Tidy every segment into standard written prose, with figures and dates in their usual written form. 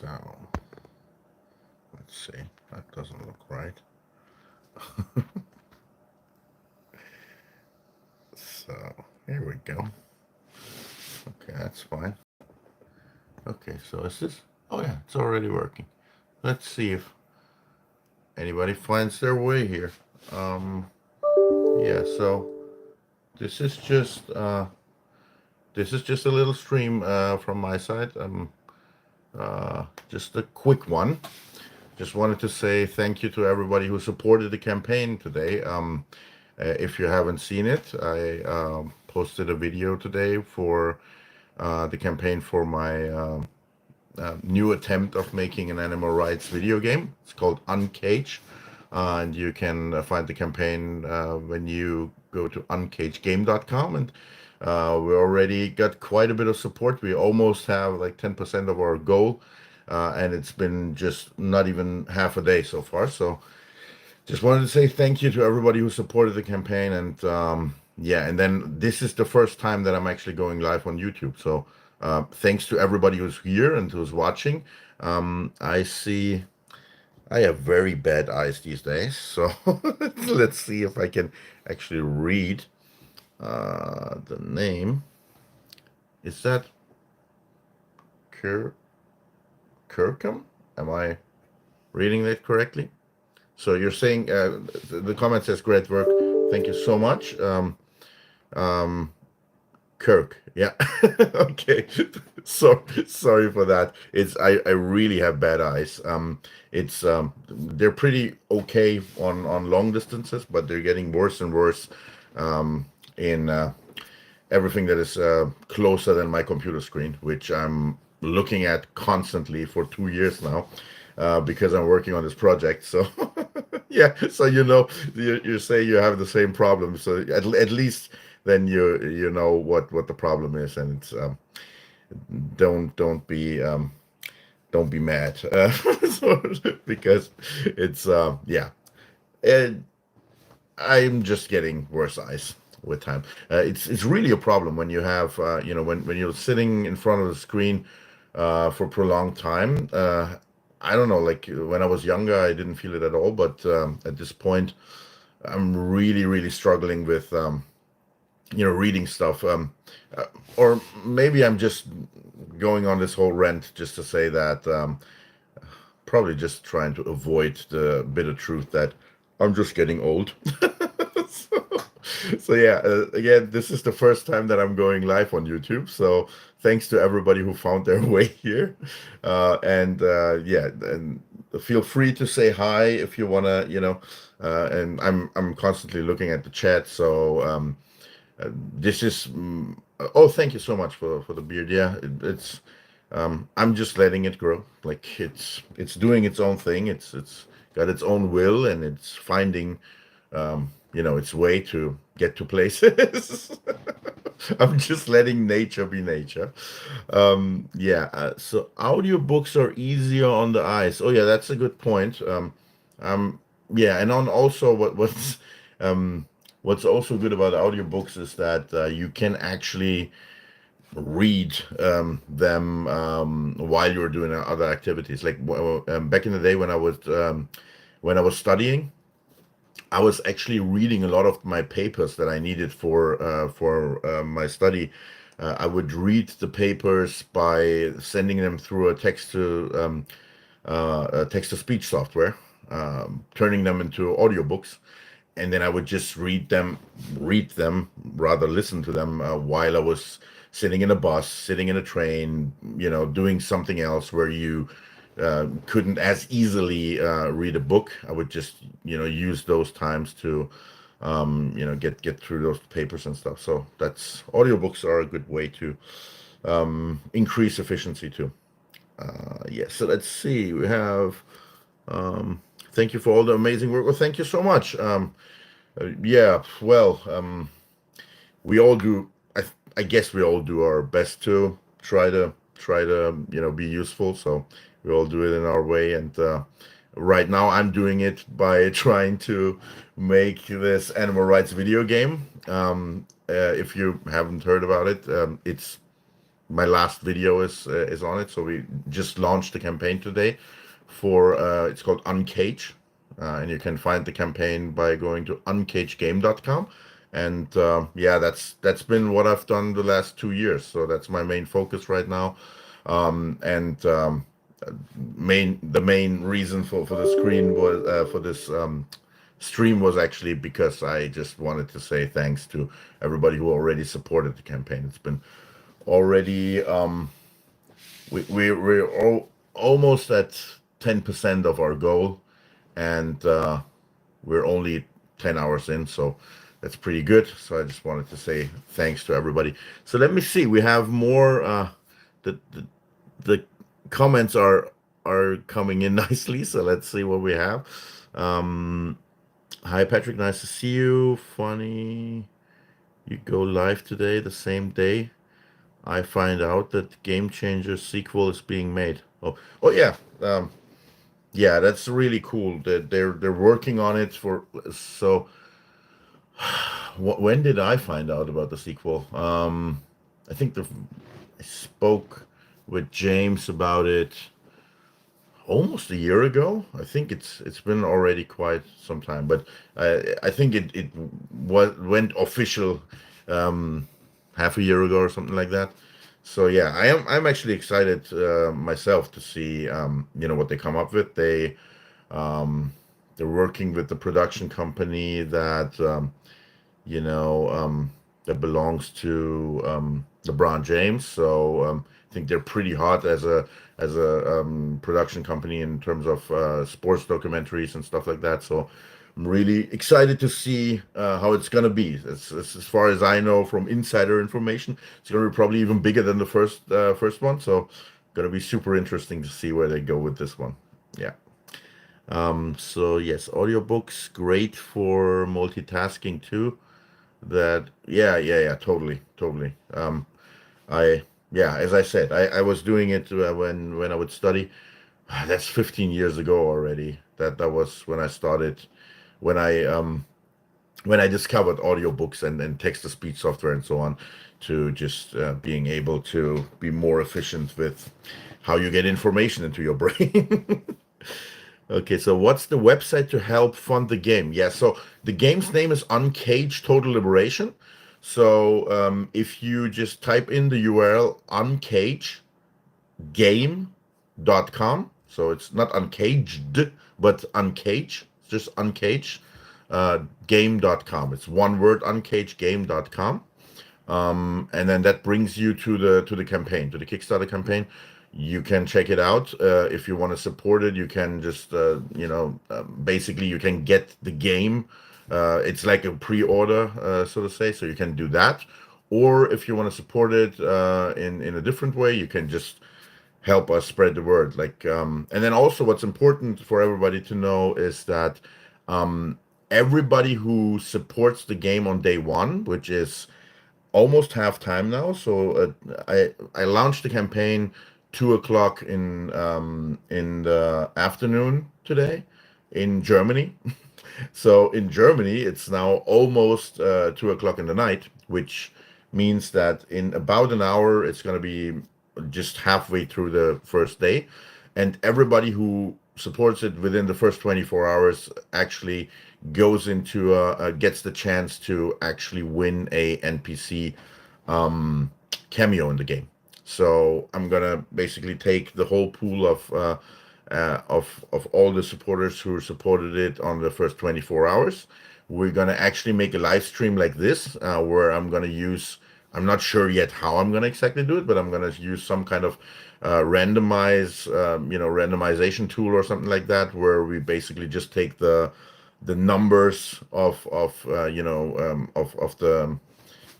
So let's see. That doesn't look right. So here we go. Okay, that's fine. Okay, so is this? Oh yeah, it's already working. Let's see if anybody finds their way here. Um, yeah. So this is just a little stream from my side. Just a quick one. Just wanted to say thank you to everybody who supported the campaign today. If you haven't seen it, I posted a video today for the campaign for my new attempt of making an animal rights video game. It's called Uncage, and you can find the campaign when you go to uncagegame.com. And we already got quite a bit of support. We almost have like 10% of our goal, and it's been just not even half a day so far. So just wanted to say thank you to everybody who supported the campaign. And yeah, and then this is the first time that I'm actually going live on YouTube. So thanks to everybody who's here and who's watching. I see I have very bad eyes these days. So let's see if I can actually read the name. Is that Kir Kirkham? Am I reading that correctly? So you're saying the comment says great work. Thank you so much. Um, Kirk. Yeah. Okay. So sorry for that. I really have bad eyes. It's they're pretty okay on long distances, but they're getting worse and worse in everything that is closer than my computer screen, which I'm looking at constantly for 2 years now, because I'm working on this project. So yeah, so you say you have the same problem. So at least then you know what the problem is, and it's don't don't be um, don't be mad, because it's yeah. And I'm just getting worse eyes with time. It's really a problem when you have when you're sitting in front of the screen for prolonged time. I don't know, like when I was younger, I didn't feel it at all, but at this point, I'm really struggling with reading stuff. Uh, or maybe I'm just going on this whole rant just to say that probably just trying to avoid the bitter truth that I'm just getting old. so, so yeah, again, this is the first time that I'm going live on YouTube. So thanks to everybody who found their way here, and yeah, and feel free to say hi if you wanna, and I'm constantly looking at the chat. So this is oh, thank you so much for the beard. Yeah, it's I'm just letting it grow. Like it's doing its own thing. It's got its own will, and it's finding its way to get to places. I'm just letting nature be nature. Yeah. So audiobooks are easier on the eyes. Oh yeah, that's a good point. Um, yeah, and on also um, what's also good about audiobooks is that you can actually read them while you're doing other activities. Like back in the day when I was studying, I was actually reading a lot of my papers that I needed for my study. I would read the papers by sending them through a text to speech software, turning them into audiobooks, and then I would just read them, rather listen to them while I was sitting in a bus, sitting in a train, doing something else where you couldn't as easily read a book. I would just, use those times to, get through those papers and stuff. So that's audiobooks are a good way to increase efficiency too. Yes. So let's see. We have. Thank you for all the amazing work. Well, thank you so much. Yeah. Well, we all do. I guess we all do our best to try to be useful. So we all do it in our way. And right now, I'm doing it by trying to make this animal rights video game. If you haven't heard about it, it's my last video is on it. So we just launched the campaign today for it's called Uncage, and you can find the campaign by going to uncagegame.com. And yeah, that's been what I've done the last 2 years. So that's my main focus right now. And the main reason for the screen was for this stream was actually because I just wanted to say thanks to everybody who already supported the campaign. It's been already we're almost at 10% of our goal, and we're only 10 hours in, so that's pretty good. So I just wanted to say thanks to everybody. So let me see, we have more the comments are coming in nicely, so let's see what we have. Hi Patrick, nice to see you. Funny you go live today, the same day I find out that Game Changer sequel is being made. Oh yeah, yeah, that's really cool that they're working on it for. So when did I find out about the sequel? I think I spoke with James about it almost a year ago. I think it's been already quite some time, but I think it went official half a year ago or something like that. So yeah, I'm actually excited myself to see what they come up with. They're working with the production company that that belongs to LeBron James. So I think they're pretty hot as a production company in terms of sports documentaries and stuff like that. So I'm really excited to see how it's gonna be. As far as I know from insider information, it's gonna be probably even bigger than the first one. So gonna be super interesting to see where they go with this one. Yeah. So yes, audiobooks great for multitasking too. Yeah, totally. I yeah, as I said, I was doing it when I would study. That's 15 years ago already. That was when I started, when I discovered audiobooks and text-to-speech software and so on, to just being able to be more efficient with how you get information into your brain. Okay, so what's the website to help fund the game? Yeah, so the game's name is Uncage Total Liberation. So if you just type in the URL uncagegame.com, so it's not uncaged, but uncage, it's just uncage game.com. It's one word, uncagegame.com. And then that brings you to the campaign, to the Kickstarter campaign. You can check it out. If you want to support it, you can just basically you can get the game. It's like a pre-order, so to say, so you can do that. Or if you want to support it in a different way, you can just help us spread the word. And then also what's important for everybody to know is that everybody who supports the game on day one, which is almost half time now. So I launched the campaign 2 o'clock in the afternoon today in Germany. So in Germany, it's now almost 2 o'clock in the night, which means that in about an hour, it's going to be just halfway through the first day. And everybody who supports it within the first 24 hours actually goes into gets the chance to actually win a NPC cameo in the game. So I'm gonna basically take the whole pool of all the supporters who supported it on the first 24 hours. We're gonna actually make a live stream like this, where I'm gonna use. I'm not sure yet how I'm gonna exactly do it, but I'm gonna use some kind of randomization tool or something like that, where we basically just take the numbers of the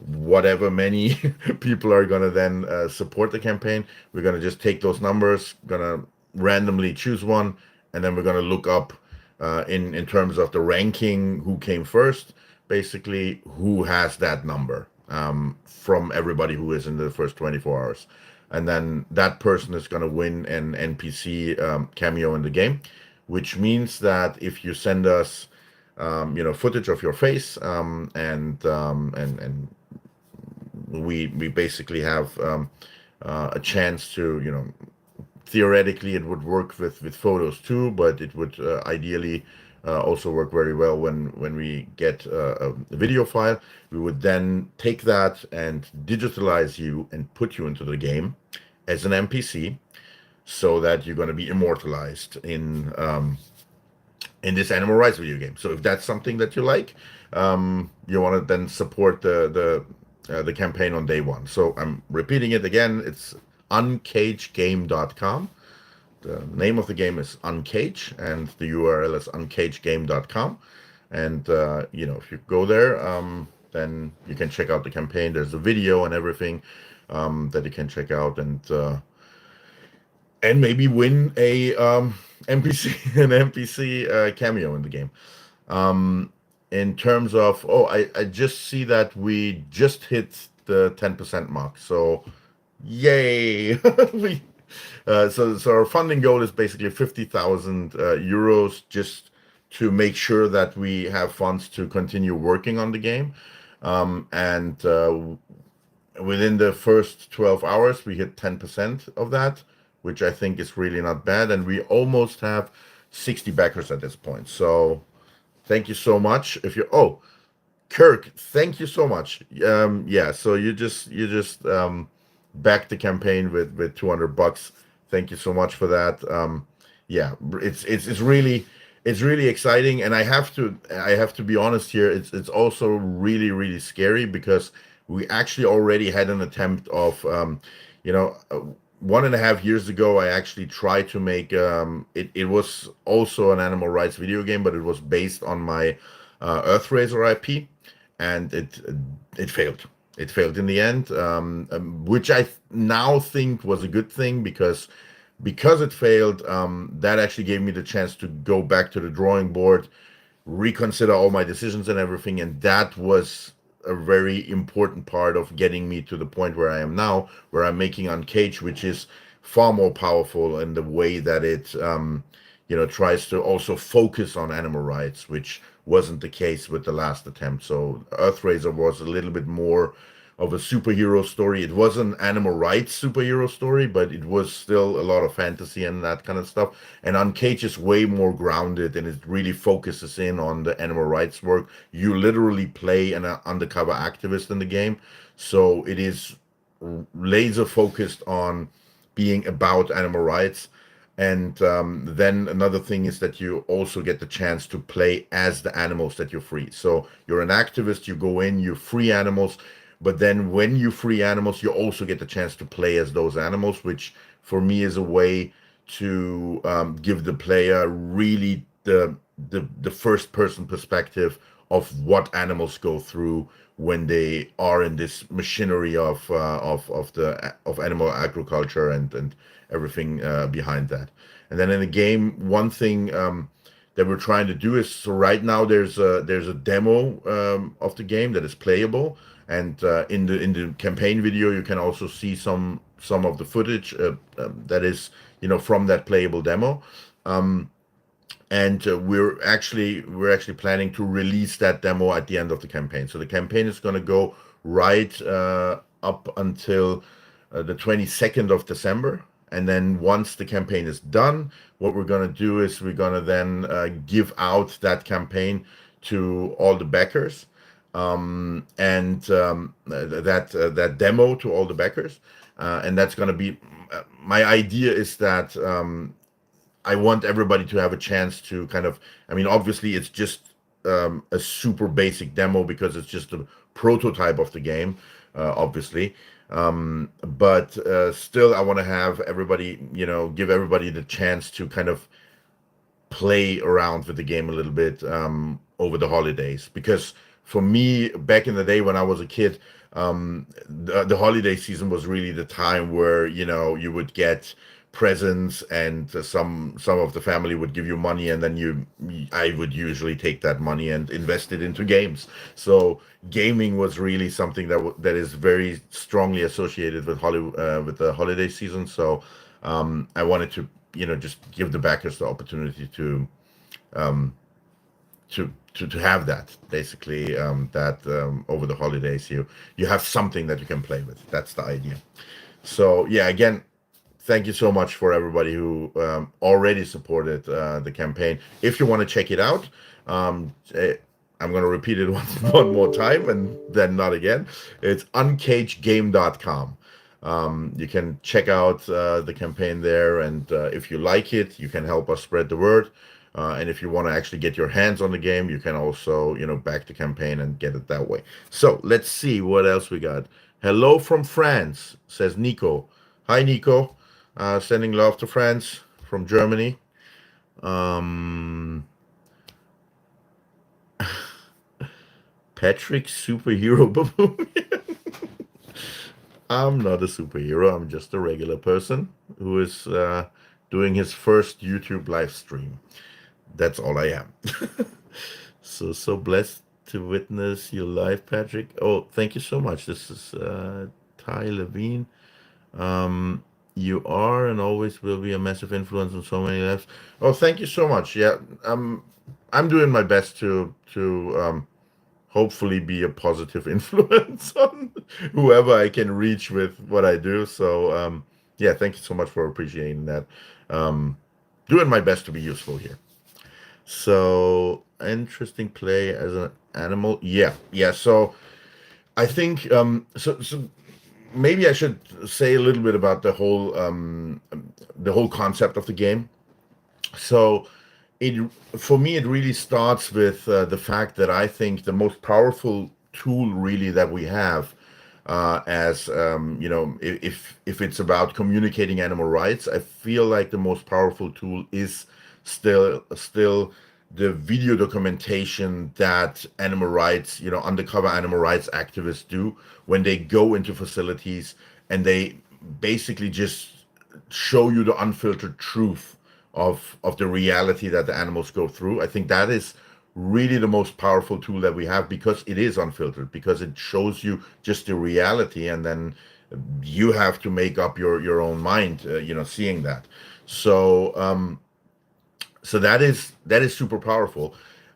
whatever many people are gonna then support the campaign. We're gonna just take those numbers, gonna randomly choose one, and then we're gonna look up in terms of the ranking who came first, basically who has that number from everybody who is in the first 24 hours. And then that person is going to win an NPC cameo in the game, which means that if you send us footage of your face and we basically have a chance to, theoretically it would work with photos too, but it would ideally also work very well when we get a video file. We would then take that and digitalize you and put you into the game as an NPC, so that you're going to be immortalized in this animal rights video game. So if that's something that you like, you want to then support the campaign on day one. So I'm repeating it again. It's uncagegame.com. The name of the game is Uncage, and the URL is uncagegame.com. And if you go there, then you can check out the campaign. There's a video and everything that you can check out, and maybe win a NPC cameo in the game. In terms of, I just see that we just hit the 10% mark. So yay. So our funding goal is basically 50,000 euros, just to make sure that we have funds to continue working on the game. And within the first 12 hours, we hit 10% of that, which I think is really not bad. And we almost have 60 backers at this point. So thank you so much. Kirk, thank you so much. So you just backed the campaign with $200. Thank you so much for that. It's really exciting, and I have to be honest here. It's also really, really scary, because we actually already had an attempt of 1.5 years ago. I actually tried to make it was also an animal rights video game, but it was based on my Earthraiser IP, and it failed. It failed in the end, which I now think was a good thing, because it failed. That actually gave me the chance to go back to the drawing board, reconsider all my decisions and everything, and that was a very important part of getting me to the point where I am now, where I'm making Uncaged, which is far more powerful in the way that it tries to also focus on animal rights, which wasn't the case with the last attempt. So Earthraiser was a little bit more of a superhero story. It was an animal rights superhero story, but it was still a lot of fantasy and that kind of stuff. And Uncaged is way more grounded, and it really focuses in on the animal rights work. You literally play an undercover activist in the game, so it is laser focused on being about animal rights. And then another thing is that you also get the chance to play as the animals that you free. So you're an activist, you go in, you free animals, but then when you free animals, you also get the chance to play as those animals, which for me is a way to give the player really the first person perspective of what animals go through when they are in this machinery of animal agriculture and everything behind that. And then in the game, one thing that we're trying to do is, so right now there's a demo of the game that is playable, and in the campaign video you can also see some of the footage that is from that playable demo. And we're actually planning to release that demo at the end of the campaign. So the campaign is going to go right up until the 22nd of December. And then once the campaign is done, what we're going to do is we're going to then give out that campaign to all the backers, and that demo to all the backers. And that's going to be, my idea is that I want everybody to have a chance to kind of, obviously it's just a super basic demo because it's just a prototype of the game, obviously. But still I want to have everybody, give everybody the chance to kind of play around with the game a little bit over the holidays. Because for me, back in the day when I was a kid, the holiday season was really the time where, you would get presents, and some of the family would give you money, and then I would usually take that money and invest it into games. So gaming was really something that is very strongly associated with with the holiday season. So I wanted to just give the backers the opportunity to have that, basically, that over the holidays you have something that you can play with. That's the idea. So yeah, again, thank you so much for everybody who already supported the campaign. If you want to check it out, I'm going to repeat it one more time and then not again. It's uncagegame.com. You can check out the campaign there, and if you like it, you can help us spread the word. And if you want to actually get your hands on the game, you can also, back the campaign and get it that way. So let's see what else we got. Hello from France, says Nico. Hi, Nico. Sending love to France from Germany. Um, Patrick, superhero baboon. I'm not a superhero. I'm just a regular person who is doing his first YouTube live stream. That's all I am. So blessed to witness your live, Patrick. Oh, thank you so much. This is Ty Levine. You are and always will be a massive influence on so many lives. Oh, thank you so much. Yeah, I'm doing my best to hopefully be a positive influence on whoever I can reach with what I do. So yeah, thank you so much for appreciating that. Doing my best to be useful here. So interesting play as an animal. Yeah. So I think so maybe I should say a little bit about the whole concept of the game. So it for me it really starts with the fact that I think the most powerful tool really that we have as if it's about communicating animal rights, I feel like the most powerful tool is still the video documentation that animal rights, undercover animal rights activists do when they go into facilities and they basically just show you the unfiltered truth of the reality that the animals go through. I think that is really the most powerful tool that we have because it is unfiltered, because it shows you just the reality, and then you have to make up your own mind, seeing that. So that is super powerful,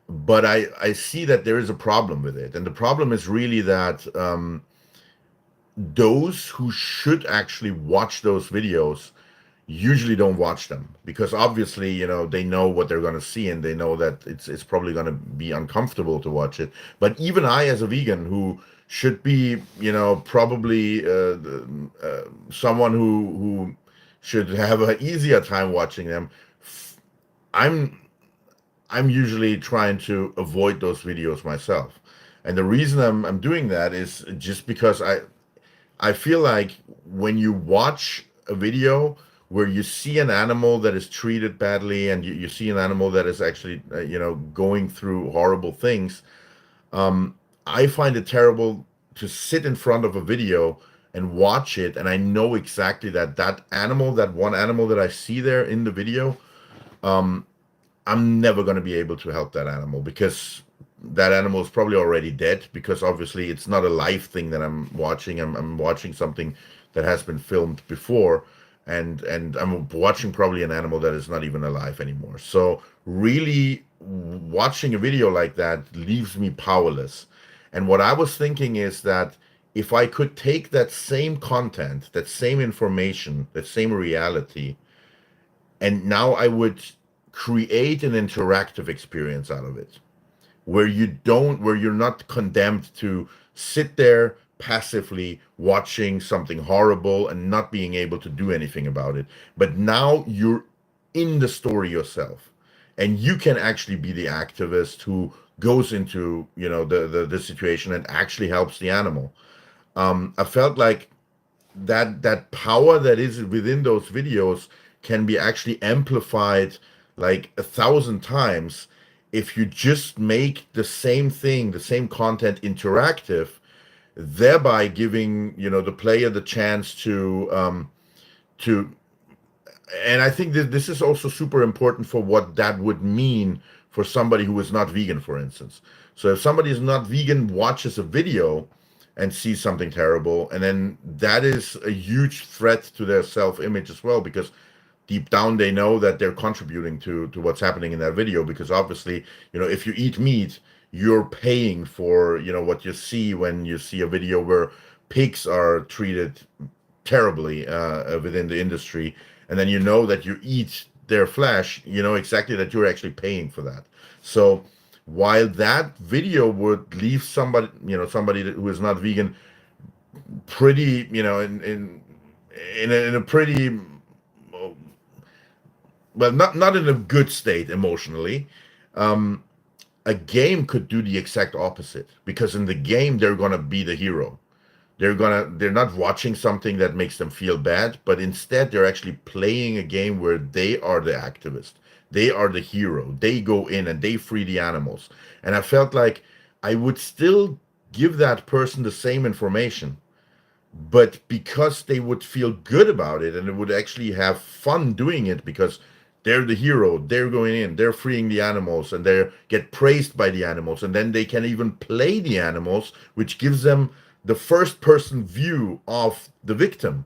but I see that there is a problem with it, and the problem is really that those who should actually watch those videos usually don't watch them because obviously they know what they're going to see, and they know that it's probably going to be uncomfortable to watch it. But even I, as a vegan who should be probably someone who should have an easier time watching them, i'm I'm usually trying to avoid those videos myself. And the reason I'm doing that is just because I feel like when you watch a video where you see an animal that is treated badly, and you see an animal that is actually going through horrible things, I find it terrible to sit in front of a video and watch it, and I know exactly that animal, that one animal that I see there in the video, I'm never going to be able to help that animal because that animal is probably already dead, because obviously it's not a live thing that I'm watching. I'm watching something that has been filmed before, and I'm watching probably an animal that is not even alive anymore. So really watching a video like that leaves me powerless. And what I was thinking is that if I could take that same content, that same information, that same reality, and now I would create an interactive experience out of it where you're not condemned to sit there passively watching something horrible and not being able to do anything about it, but now you're in the story yourself, and you can actually be the activist who goes into the situation and actually helps the animal. I felt like that power that is within those videos can be actually amplified like 1,000 times if you just make the same thing, the same content interactive, thereby giving the player the chance to. And I think that this is also super important for what that would mean for somebody who is not vegan, for instance. So if somebody is not vegan watches a video and sees something terrible, and then that is a huge threat to their self-image as well, because deep down they know that they're contributing to what's happening in that video, because obviously if you eat meat, you're paying for what you see when you see a video where pigs are treated terribly within the industry, and then you know that you eat their flesh, you know exactly that you're actually paying for that. So while that video would leave somebody, somebody who is not vegan, pretty, in a pretty, well, not in a good state emotionally. Um, a game could do the exact opposite, because in the game they're gonna be the hero. They're not watching something that makes them feel bad, but instead they're actually playing a game where they are the activist. They are the hero. They go in and they free the animals. And I felt like I would still give that person the same information, but because they would feel good about it and they would actually have fun doing it, because they're the hero, they're going in, they're freeing the animals, and they get praised by the animals, and then they can even play the animals, which gives them the first person view of the victim.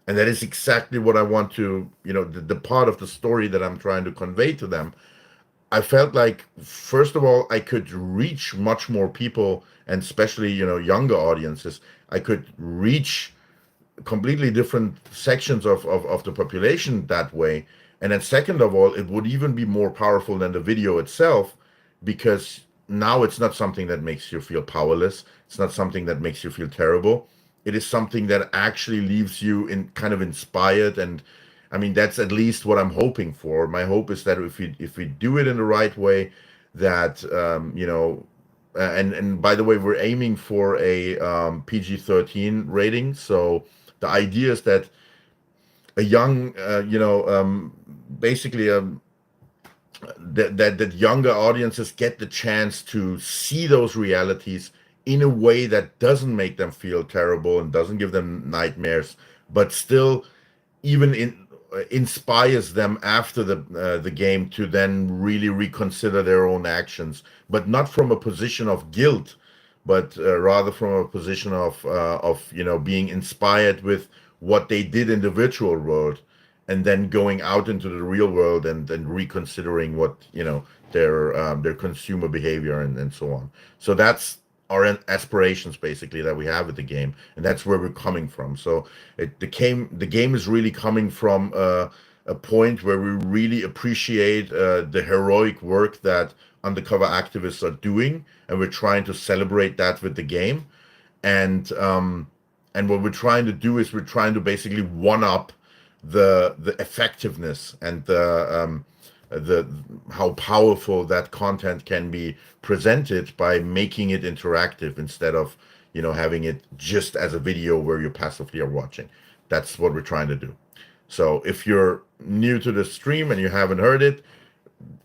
And that is exactly what I want to, the part of the story that I'm trying to convey to them. I felt like, first of all, I could reach much more people, and especially, younger audiences. I could reach completely different sections of the population that way. And then second of all, it would even be more powerful than the video itself, because now it's not something that makes you feel powerless. It's not something that makes you feel terrible. It is something that actually leaves you in kind of inspired. And I mean, that's at least what I'm hoping for. My hope is that if we do it in the right way, that and by the way, we're aiming for a PG-13 rating. So the idea is that a young, basically, that younger audiences get the chance to see those realities in a way that doesn't make them feel terrible and doesn't give them nightmares, but still even inspires them after the game to then really reconsider their own actions, but not from a position of guilt, but rather from a position of being inspired with what they did in the virtual world, and then going out into the real world and then reconsidering what their consumer behavior and so on. So that's our aspirations basically that we have with the game, and that's where we're coming from. So the game is really coming from a point where we really appreciate the heroic work that undercover activists are doing, and we're trying to celebrate that with the game. And what we're trying to do is we're trying to basically one up the effectiveness and the how powerful that content can be presented by making it interactive, instead of having it just as a video where you passively are watching. That's what we're trying to do. So if you're new to the stream and you haven't heard it,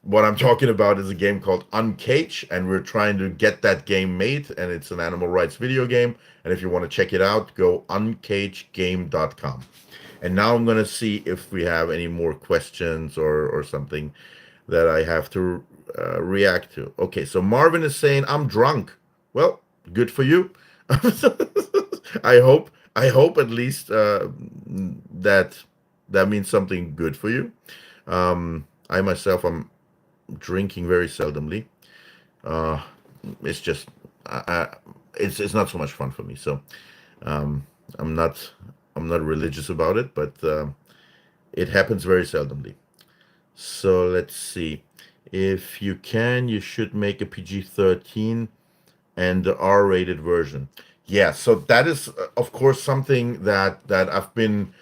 what I'm talking about is a game called Uncage, and we're trying to get that game made, and it's an animal rights video game. And if you want to check it out, go uncagegame.com. And now I'm going to see if we have any more questions or something that I have to react to. Okay, so Marvin is saying, I'm drunk. Well, good for you. I hope at least that means something good for you. I myself am drinking very seldomly. It's just it's not so much fun for me. So I'm not religious about it, but it happens very seldomly. So let's see. If you can, you should make a PG-13 and the R-rated version. Yeah, so that is of course something that I've been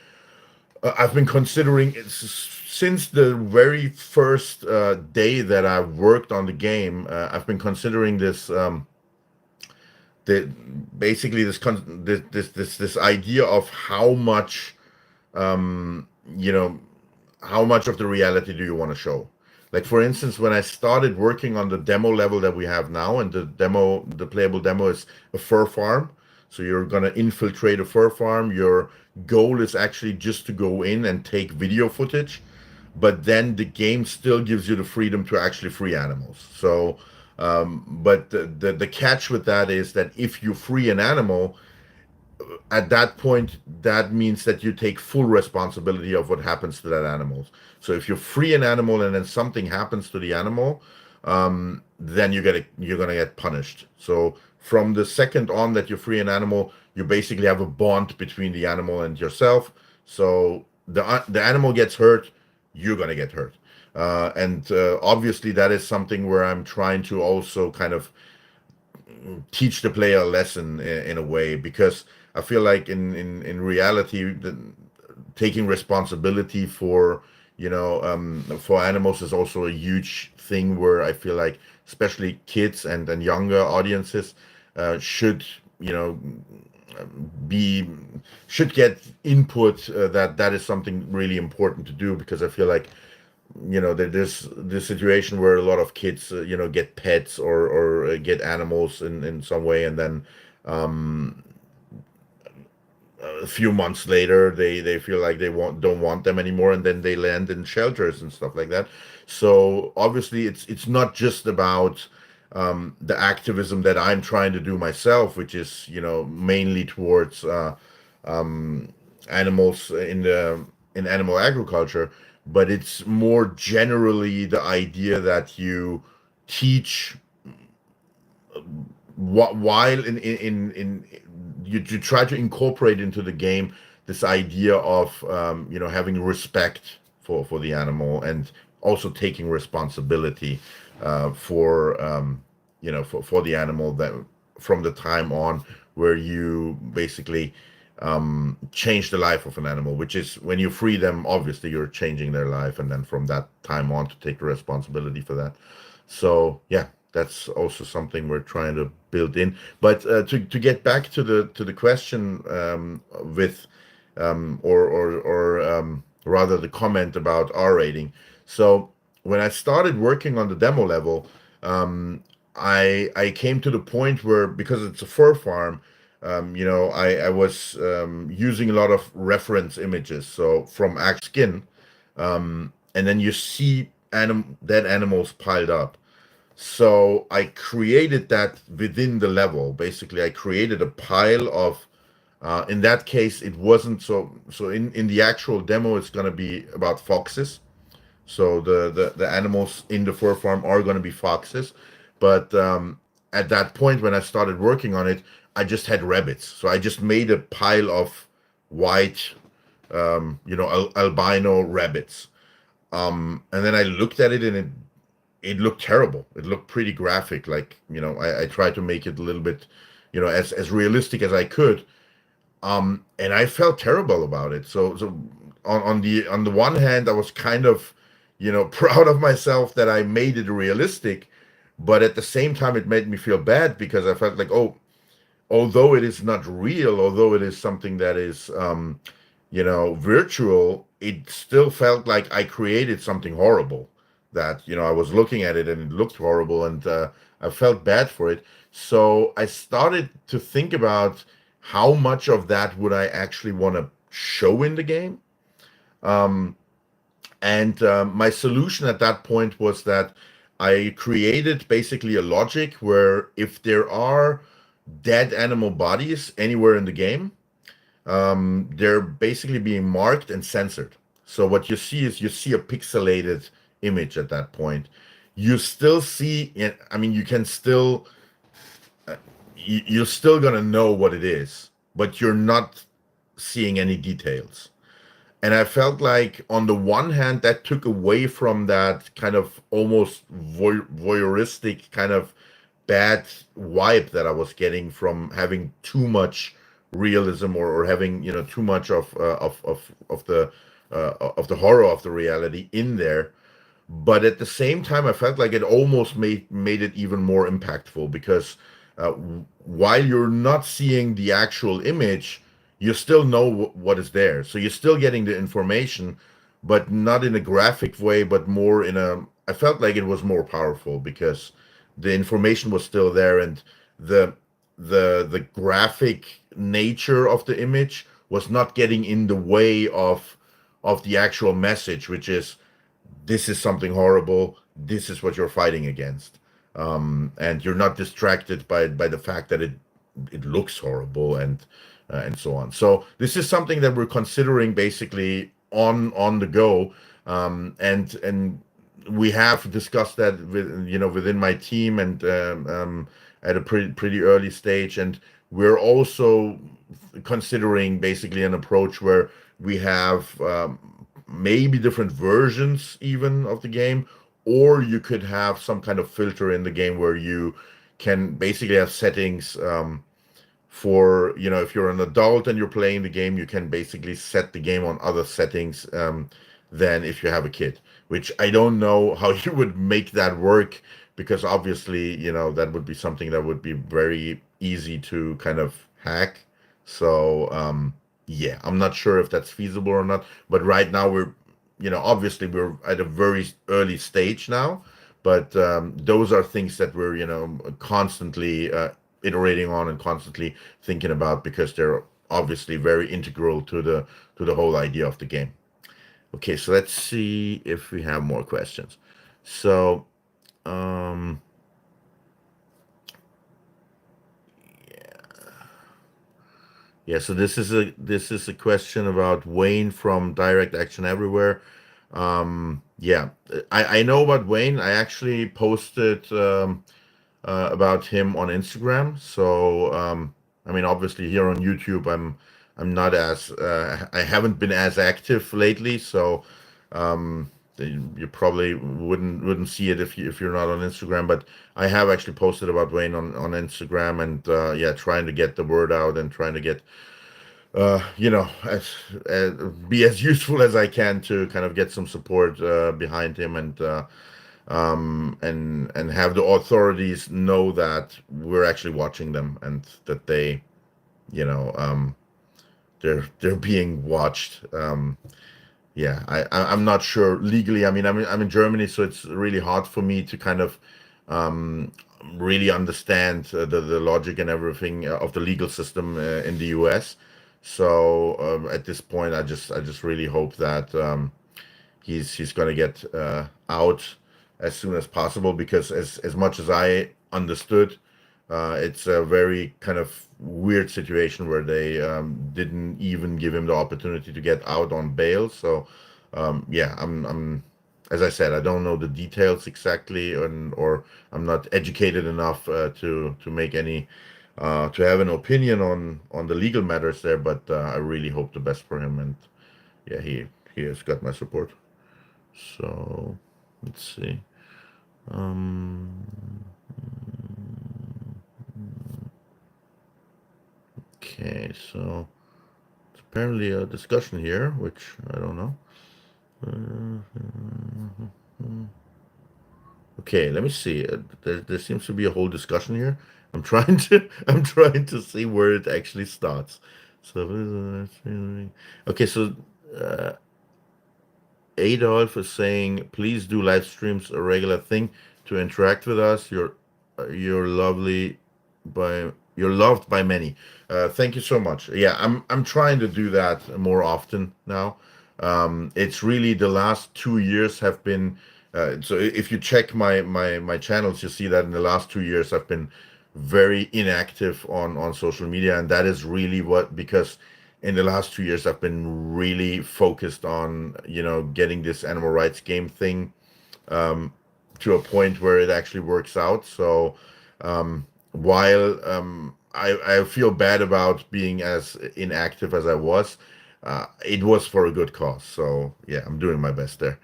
considering since the very first day that I worked on the game. I've been considering this basically this idea of how much how much of the reality do you want to show. Like, for instance, when I started working on the demo level that we have now, and the playable demo is a fur farm. So you're going to infiltrate a fur farm. Your goal is actually just to go in and take video footage, but then the game still gives you the freedom to actually free animals. So but the catch with that is that if you free an animal, at that point, that means that you take full responsibility of what happens to that animal. So if you free an animal and then something happens to the animal, then you're gonna get punished. So from the second on that you free an animal, you basically have a bond between the animal and yourself. So the animal gets hurt, you're gonna get hurt. And obviously that is something where I'm trying to also kind of teach the player a lesson in a way, because I feel like in reality, taking responsibility for for animals is also a huge thing where I feel like especially kids and younger audiences should be should get input, that is something really important to do, because I feel like there's this situation where a lot of kids get pets or get animals in some way, and then um a few months later they feel like they don't want them anymore, and then they land in shelters and stuff like that. So obviously it's not just about the activism that I'm trying to do myself, which is mainly towards um, animals in animal agriculture, but it's more generally the idea that you teach while you try to incorporate into the game this idea of having respect for the animal, and also taking responsibility for for the animal, that from the time on where you basically change the life of an animal, which is when you free them, obviously you're changing their life, and then from that time on to take the responsibility for that. So yeah, that's also something we're trying to build in. But to get back to the question, with or rather the comment about R rating. So when I started working on the demo level, I came to the point where, because it's a fur farm, I was using a lot of reference images, so from Skin, and then you see dead animals piled up. So I created that within the level. Basically, I created a pile of. In that case, it wasn't so. So in the actual demo, it's going to be about foxes. So the animals in the fur farm are going to be foxes, but at that point when I started working on it, I just had rabbits. So I just made a pile of white, albino rabbits. And then I looked at it, and it looked terrible. It looked pretty graphic. Like, I tried to make it a little bit, as realistic as I could. And I felt terrible about it. So on the one hand, I was kind of, proud of myself that I made it realistic, but at the same time, it made me feel bad, because I felt like, oh, although it is not real, although it is something that is, virtual, it still felt like I created something horrible. That I was looking at it and it looked horrible, and I felt bad for it. So I started to think about how much of that would I actually want to show in the game. Um, and my solution at that point was that I created basically a logic where if there are dead animal bodies anywhere in the game, they're basically being marked and censored. So what you see a pixelated image at that point. You still see, I mean, you can still, you're still gonna know what it is, but you're not seeing any details. And I felt like, on the one hand, that took away from that kind of almost voyeuristic kind of bad vibe that I was getting from having too much realism, or having too much of the horror of the reality in there. But at the same time, I felt like it almost made it even more impactful, because uh, while you're not seeing the actual image, you still know what is there. So you're still getting the information, but not in a graphic way, but more in a. I felt like it was more powerful, because the information was still there, and the the graphic nature of the image was not getting in the way of the actual message, which is, this is something horrible. This is what you're fighting against, and you're not distracted by the fact that it looks horrible, and so on. So this is something that we're considering basically on the go, and we have discussed that within my team, and at a pretty early stage, and we're also considering basically an approach where we have maybe different versions even of the game, or you could have some kind of filter in the game where you can basically have settings for, if you're an adult and you're playing the game, you can basically set the game on other settings than if you have a kid, which I don't know how you would make that work, because obviously, that would be something that would be very easy to kind of hack. So, yeah, I'm not sure if that's feasible or not, but right now obviously we're at a very early stage now, but those are things that we're, constantly iterating on and constantly thinking about, because they're obviously very integral to the whole idea of the game. Okay, so let's see if we have more questions. So, um, yeah, so this is a question about Wayne from Direct Action Everywhere. Yeah, I know about Wayne. I actually posted about him on Instagram. So I mean, obviously here on YouTube, I'm not as I haven't been as active lately. So um, you probably wouldn't see it if you're not on Instagram. But I have actually posted about Wayne on Instagram, and yeah, trying to get the word out and trying to get be as useful as I can to kind of get some support behind him, and have the authorities know that we're actually watching them, and that you know um they're being watched. Yeah, I'm not sure legally. I mean, I'm in Germany, so it's really hard for me to kind of um really understand the logic and everything of the legal system in the US. So at this point, I just really hope that he's going to get out as soon as possible, because as much as I understood, it's a very kind of weird situation where they didn't even give him the opportunity to get out on bail. So yeah, I'm as I said, I don't know the details exactly, or I'm not educated enough to make any to have an opinion on the legal matters there. But I really hope the best for him, and yeah, he has got my support. So let's see. Um, okay, so it's apparently a discussion here, which I don't know. Okay, let me see. There seems to be a whole discussion here. I'm trying to see where it actually starts. So okay, so uh, Adolf is saying, please do live streams a regular thing to interact with us. You're lovely you're loved by many. Thank you so much. Yeah, I'm trying to do that more often now. It's really the last 2 years have been so if you check my channels, you see that in the last 2 years I've been very inactive on social media, and that is really what because in the last 2 years I've been really focused on getting this animal rights game thing um, to a point where it actually works out. So while I feel bad about being as inactive as I was, it was for a good cause. So yeah, I'm doing my best there.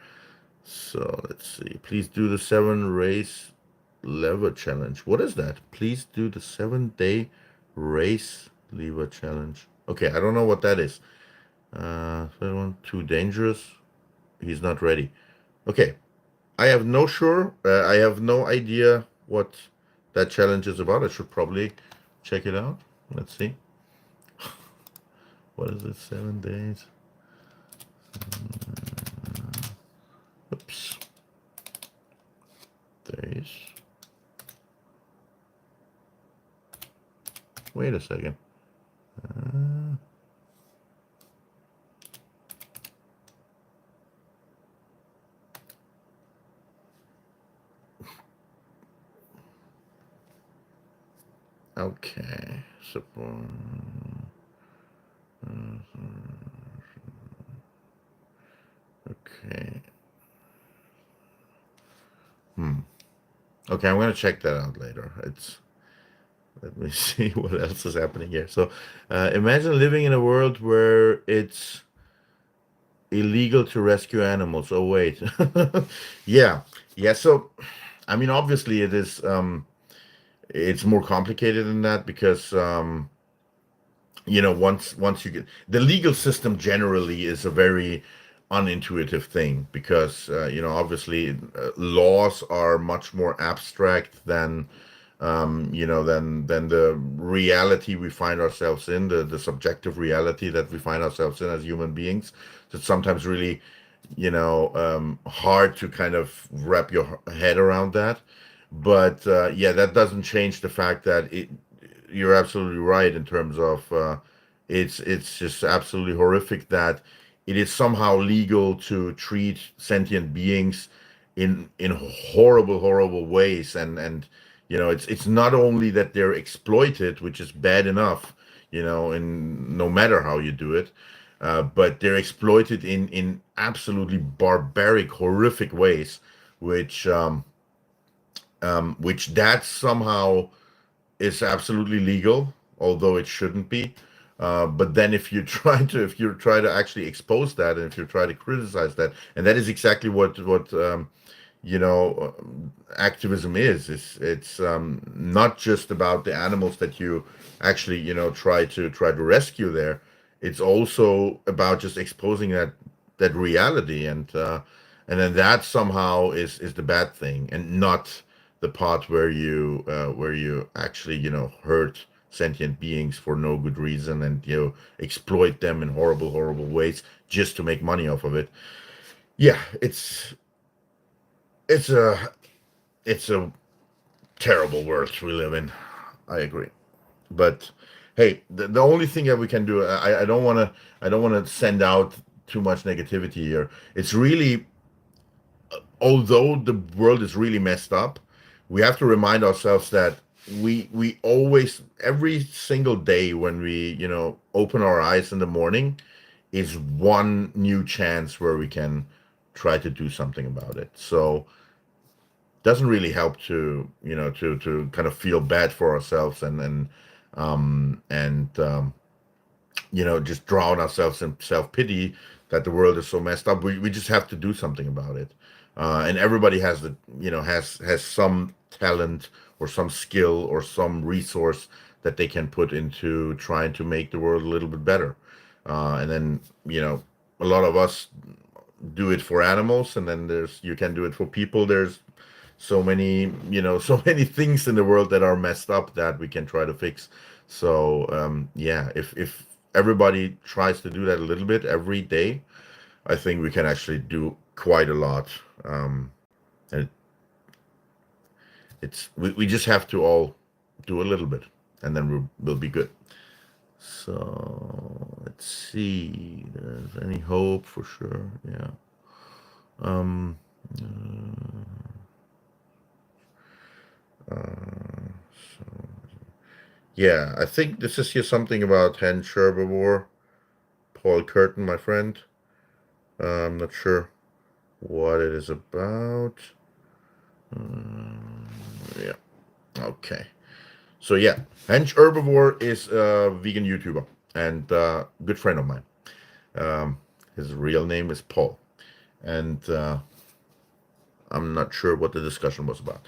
So let's see. Please do the 7 race lever challenge. What is that? Please do the 7-day race lever challenge. Okay, I don't know what that is. Third one, too dangerous. He's not ready. Okay, I have no idea what that challenge is about. I should probably check it out. Let's see. What is it? 7 days. Oops. Days. Wait a second. Uh, okay. Support. Okay. Hmm. Okay, I'm gonna check that out later. Let me see what else is happening here. So, imagine living in a world where it's illegal to rescue animals. Oh, wait. Yeah. Yeah. So, I mean, obviously, it's more complicated than that because, once you get the legal system generally is a very unintuitive thing because, obviously, laws are much more abstract than the reality we find ourselves in, the subjective reality that we find ourselves in as human beings. So it's sometimes really, hard to kind of wrap your head around that. But yeah, that doesn't change the fact that you're absolutely right in terms of it's just absolutely horrific that it is somehow legal to treat sentient beings in horrible, horrible ways, and it's not only that they're exploited, which is bad enough, and no matter how you do it, but they're exploited in absolutely barbaric, horrific ways, which which that somehow is absolutely legal, although it shouldn't be. But then if you try to actually expose that, and if you try to criticize that, and that is exactly what activism is. It's not just about the animals that you actually try to rescue there. It's also about just exposing that reality, and then that somehow is the bad thing, and not the part where you actually hurt sentient beings for no good reason, and exploit them in horrible, horrible ways just to make money off of it. Yeah, it's a it's a terrible world we live in. I agree. But hey, the only thing that we can do, I don't want to send out too much negativity here. It's really, although the world is really messed up, we have to remind ourselves that we always, every single day when we open our eyes in the morning, is one new chance where we can try to do something about it. So doesn't really help to kind of feel bad for ourselves, and just drown ourselves in self-pity that the world is so messed up. We just have to do something about it. And everybody has has some talent or some skill or some resource that they can put into trying to make the world a little bit better. And then a lot of us do it for animals, and then you can do it for people. There's so many so many things in the world that are messed up that we can try to fix. So yeah, if everybody tries to do that a little bit every day, I think we can actually do quite a lot. And we just have to all do a little bit, and then we'll be good. So let's see, there's any hope for sure. Yeah. um uh, so yeah, I think this is here something about Hen Sherbivore, Paul Curtin, my friend. I'm not sure what it is about. Yeah. Okay. So yeah, Hench Herbivore is a vegan YouTuber and good friend of mine. His real name is Paul, and I'm not sure what the discussion was about.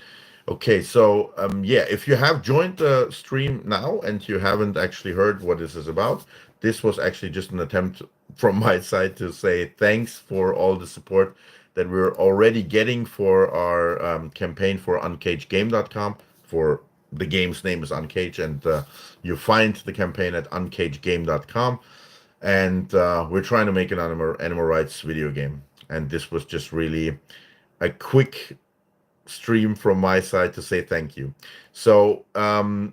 Okay, so yeah, if you have joined the stream now and you haven't actually heard what this is about, this was actually just an attempt from my side to say thanks for all the support that we're already getting for our campaign for uncagedgame.com. For the game's name is Uncaged, and you find the campaign at uncagedgame.com. And we're trying to make an animal rights video game. And this was just really a quick stream from my side to say thank you. So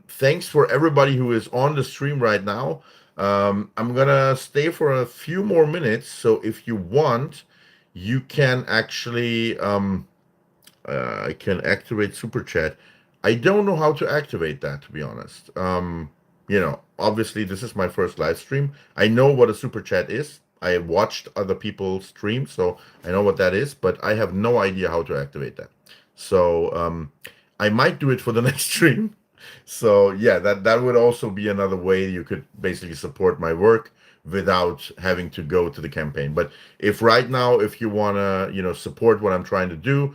thanks for everybody who is on the stream right now. I'm gonna stay for a few more minutes, so if you want, you can actually I can activate super chat. I don't know how to activate that, to be honest. Obviously this is my first live stream. I know what a super chat is. I have watched other people stream, so I know what that is, but I have no idea how to activate that. So I might do it for the next stream. So yeah, that would also be another way you could basically support my work without having to go to the campaign. But if right now, if you wanna, support what I'm trying to do,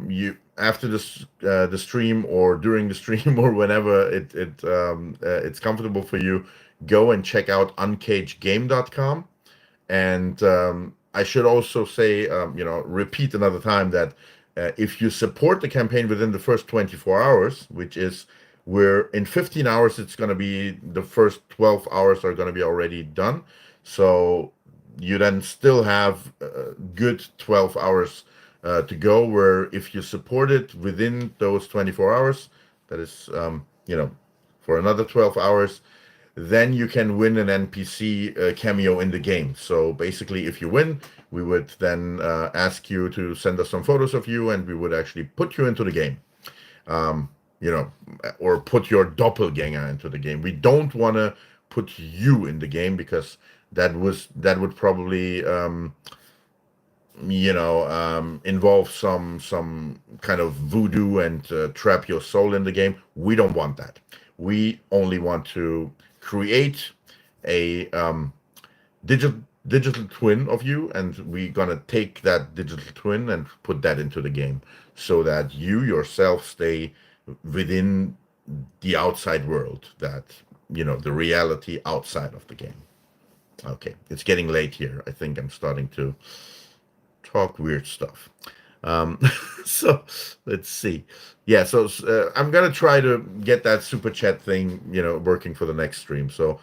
you after this the stream or during the stream or whenever it's comfortable for you, go and check out uncagegame.com. And I should also say, repeat another time that if you support the campaign within the first 24 hours, which is where in 15 hours, it's going to be the first 12 hours are going to be already done. So you then still have good 12 hours to go, where if you support it within those 24 hours, that is, for another 12 hours, then you can win an NPC cameo in the game. So basically, if you win, we would then ask you to send us some photos of you, and we would actually put you into the game, um, or put your doppelganger into the game. We don't want to put you in the game because that would probably involve some kind of voodoo and trap your soul in the game. We don't want that. We only want to create a digital twin of you, and we're gonna take that digital twin and put that into the game so that you yourself stay within the outside world, that the reality outside of the game. Okay, it's getting late here. I think I'm starting to talk weird stuff. Um, so let's see. Yeah, so I'm gonna try to get that super chat thing, working for the next stream. So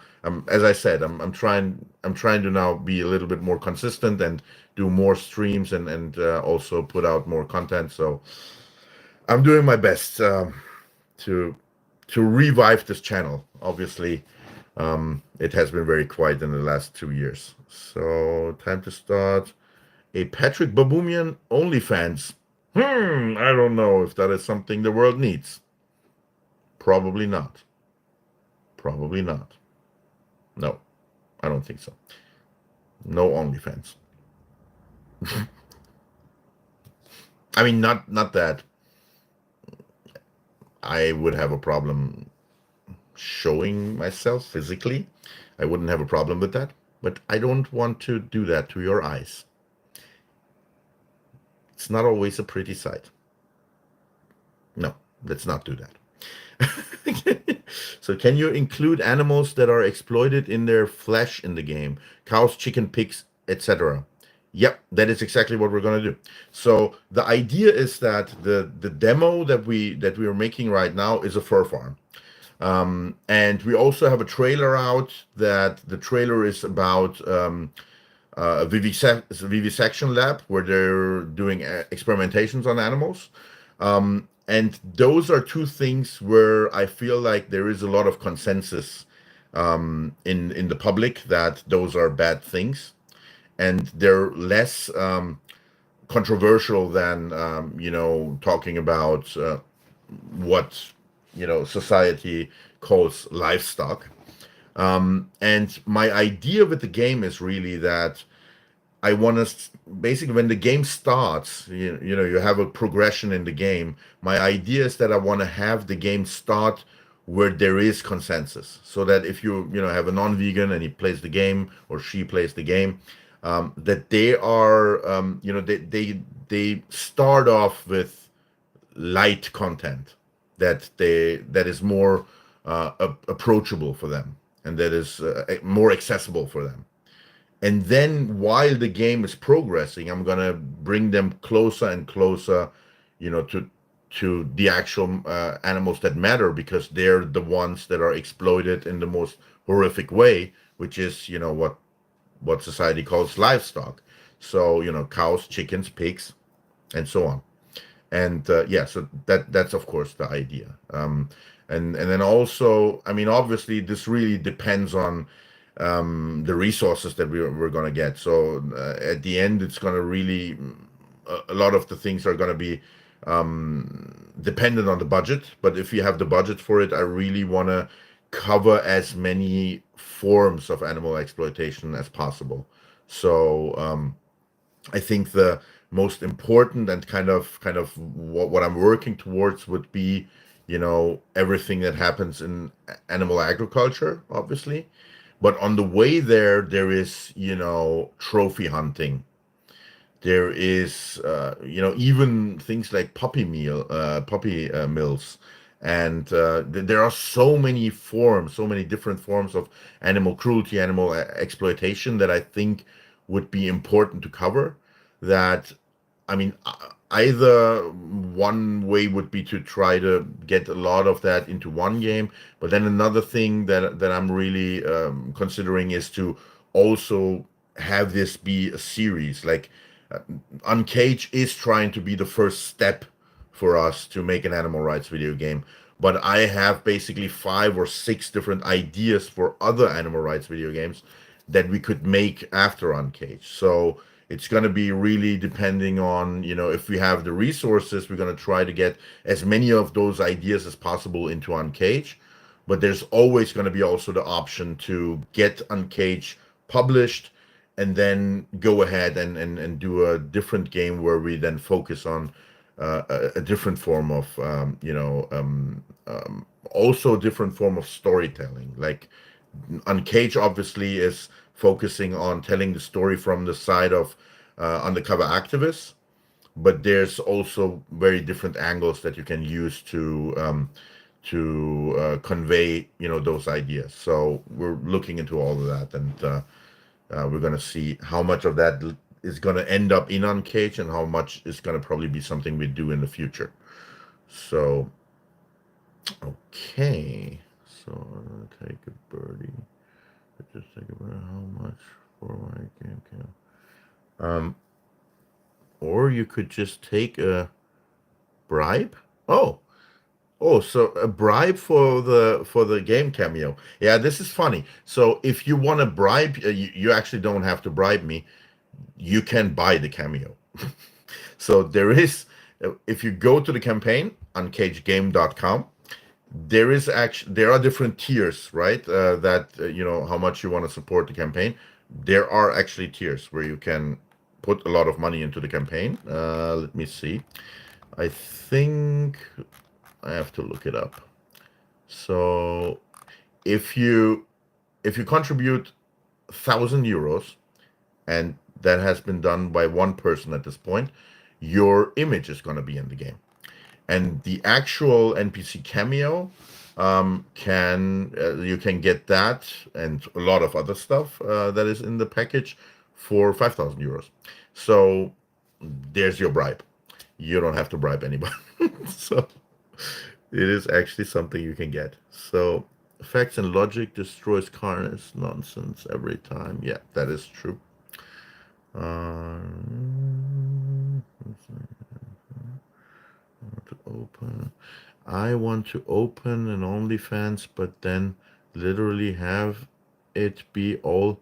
as I said, I'm trying to now be a little bit more consistent and do more streams and also put out more content. So I'm doing my best to revive this channel. Obviously, it has been very quiet in the last 2 years. So time to start a Patrick Baboumian OnlyFans. I don't know if that is something the world needs. Probably not. Probably not. No, I don't think so. No OnlyFans. I mean, not that I would have a problem showing myself physically. I wouldn't have a problem with that. But I don't want to do that to your eyes. It's not always a pretty sight. No, let's not do that. So can you include animals that are exploited in their flesh in the game? Cows, chicken, pigs, etc. Yep, that is exactly what we're going to do. So the idea is that the demo that we are making right now is a fur farm. And we also have a trailer out, that the trailer is about a vivisection lab where they're doing experimentations on animals. And those are two things where I feel like there is a lot of consensus in the public that those are bad things, and they're less controversial than talking about what society calls livestock. And my idea with the game is really that I want to basically, when the game starts, you have a progression in the game. My idea is that I want to have the game start where there is consensus, so that if you have a non-vegan and he plays the game, or she plays the game, that they are they start off with light content that is more approachable for them, and that is more accessible for them. And then while the game is progressing, I'm gonna bring them closer and closer, to the actual animals that matter, because they're the ones that are exploited in the most horrific way, which is what society calls livestock. So cows, chickens, pigs, and so on. And so that's of course the idea. And then also, I mean, obviously this really depends on the resources that we're going to get. So at the end, it's going to really, a lot of the things are going to be dependent on the budget. But if you have the budget for it, I really want to cover as many forms of animal exploitation as possible. So I think the most important and kind of what I'm working towards would be everything that happens in animal agriculture, obviously. But on the way there is, trophy hunting. There is, even things like puppy mills, and there are so many forms, so many different forms of animal cruelty, animal exploitation that I think would be important to cover. That, I mean, either one way would be to try to get a lot of that into one game, but then another thing that I'm really considering is to also have this be a series. Like, uh, Uncage is trying to be the first step for us to make an animal rights video game, but I have basically 5 or 6 different ideas for other animal rights video games that we could make after Uncage. So it's going to be really depending on, if we have the resources, we're going to try to get as many of those ideas as possible into Uncage. But there's always going to be also the option to get Uncage published and then go ahead and do a different game where we then focus on a different form of, also a different form of storytelling. Like, Uncage obviously is focusing on telling the story from the side of undercover activists, but there's also very different angles that you can use to convey, those ideas. So we're looking into all of that, and we're going to see how much of that is going to end up in Uncage and how much is going to probably be something we do in the future. So, okay. So I'm going to take a birdie. Just think about how much for my game can. Or you could just take a bribe. So a bribe for the game cameo. Yeah, this is funny. So if you want to bribe, you actually don't have to bribe me. You can buy the cameo. So if you go to the campaign on cagegame.com, there are different tiers, right? That how much you want to support the campaign. There are actually tiers where you can put a lot of money into the campaign. Let me see. I think I have to look it up. So if you contribute 1,000 euros, and that has been done by one person at this point, your image is going to be in the game. And the actual NPC cameo, you can get that and a lot of other stuff that is in the package for 5,000 euros. So there's your bribe. You don't have to bribe anybody. So it is actually something you can get. So facts and logic destroys carnage nonsense every time. Yeah, that is true. I want to open an OnlyFans, but then literally have it be all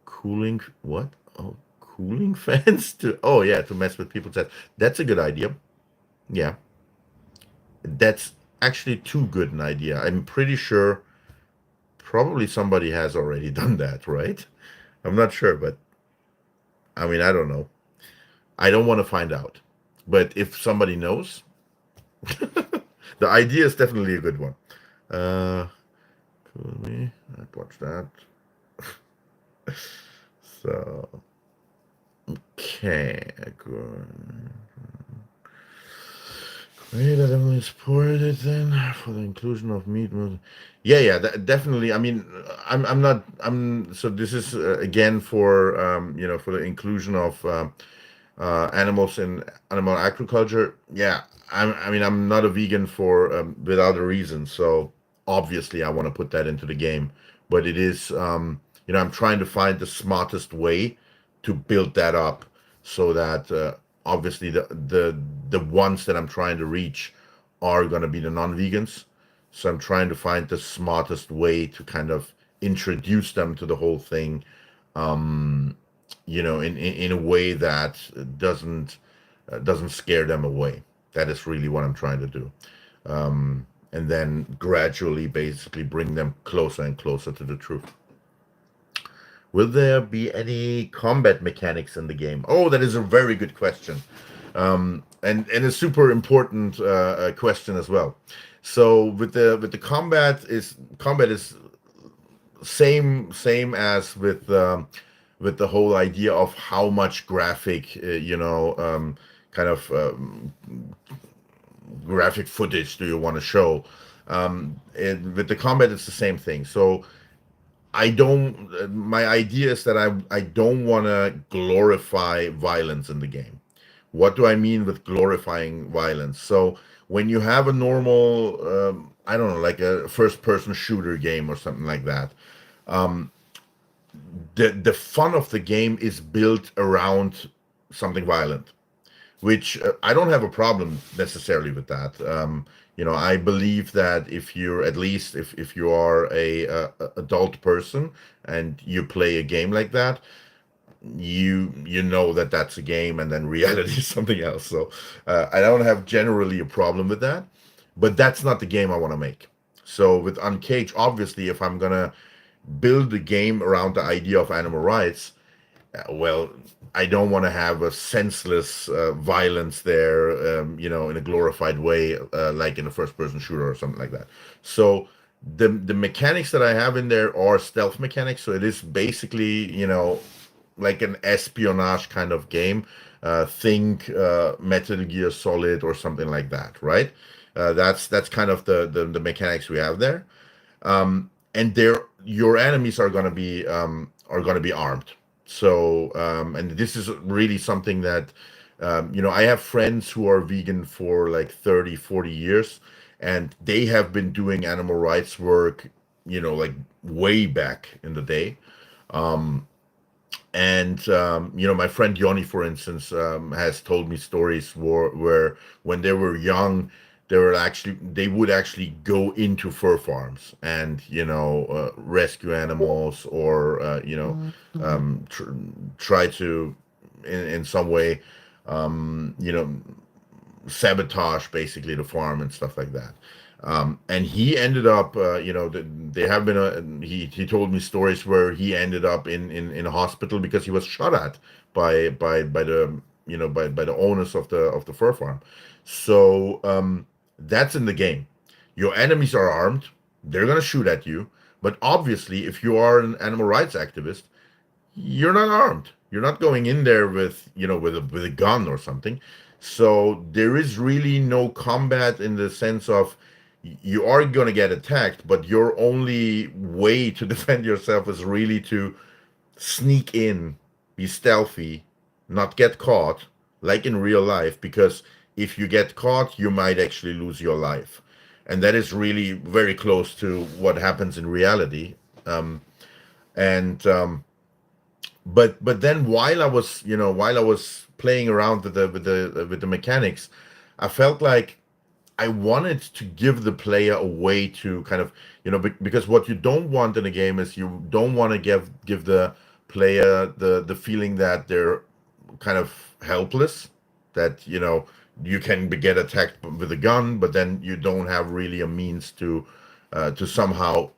cooling. What? Oh, cooling fans to. Oh yeah, to mess with people's heads. That's a good idea. Yeah, that's actually too good an idea. I'm pretty sure. Probably somebody has already done that, right? I'm not sure, but I mean, I don't know. I don't want to find out. But if somebody knows, the idea is definitely a good one. Me, I'd watch that. So, okay, good. Great, I definitely supported it then for the inclusion of meat. Yeah, definitely. I mean, I'm not. So this is again for for the inclusion of animals in animal agriculture. Yeah, I'm not a vegan for without a reason. So obviously, I want to put that into the game. But it is, I'm trying to find the smartest way to build that up so that obviously the ones that I'm trying to reach are going to be the non-vegans. So I'm trying to find the smartest way to kind of introduce them to the whole thing. In a way that doesn't scare them away. That is really what I'm trying to do, and then gradually, basically, bring them closer and closer to the truth. Will there be any combat mechanics in the game? Oh, that is a very good question. And a super important question as well. So with the combat is same as with the whole idea of how much graphic kind of graphic footage do you want to show. With the combat it's the same thing. So I don't. My idea is that I don't want to glorify violence in the game. What do I mean with glorifying violence? So when you have a normal, I don't know, like a first-person shooter game or something like that, the fun of the game is built around something violent, which I don't have a problem necessarily with that. I believe that if you're at least if you are a adult person and you play a game like that, you know that that's a game and then reality is something else. So I don't have generally a problem with that, but that's not the game I want to make. So with Uncaged, obviously, if I'm gonna build a game around the idea of animal rights, well, I don't want to have a senseless violence there, in a glorified way, like in a first-person shooter or something like that. So the mechanics that I have in there are stealth mechanics. So it is basically, like an espionage kind of game. Think Metal Gear Solid or something like that, right? That's kind of the mechanics we have there. And your enemies are gonna be armed. So and this is really something that I have friends who are vegan for like 30, 40 years, and they have been doing animal rights work, like way back in the day. And my friend Yoni, for instance, has told me stories where when they were young, they would actually go into fur farms and rescue animals, or try to in some way you know sabotage basically the farm and stuff like that. And he ended up, they have been he told me stories where he ended up in a hospital because he was shot at by the by the owners of the fur farm. So that's in the game. Your enemies are armed. They're gonna shoot at you. But obviously, if you are an animal rights activist, you're not armed. You're not going in there with with a gun or something. So there is really no combat in the sense of you are going to get attacked, but your only way to defend yourself is really to sneak in, be stealthy, not get caught, like in real life, because if you get caught, you might actually lose your life. And that is really very close to what happens in reality. And but then while I was playing around with the mechanics, I felt like I wanted to give the player a way to kind of, because what you don't want in a game is you don't want to give the player the feeling that they're kind of helpless, that you can get attacked with a gun, but then you don't have really a means to somehow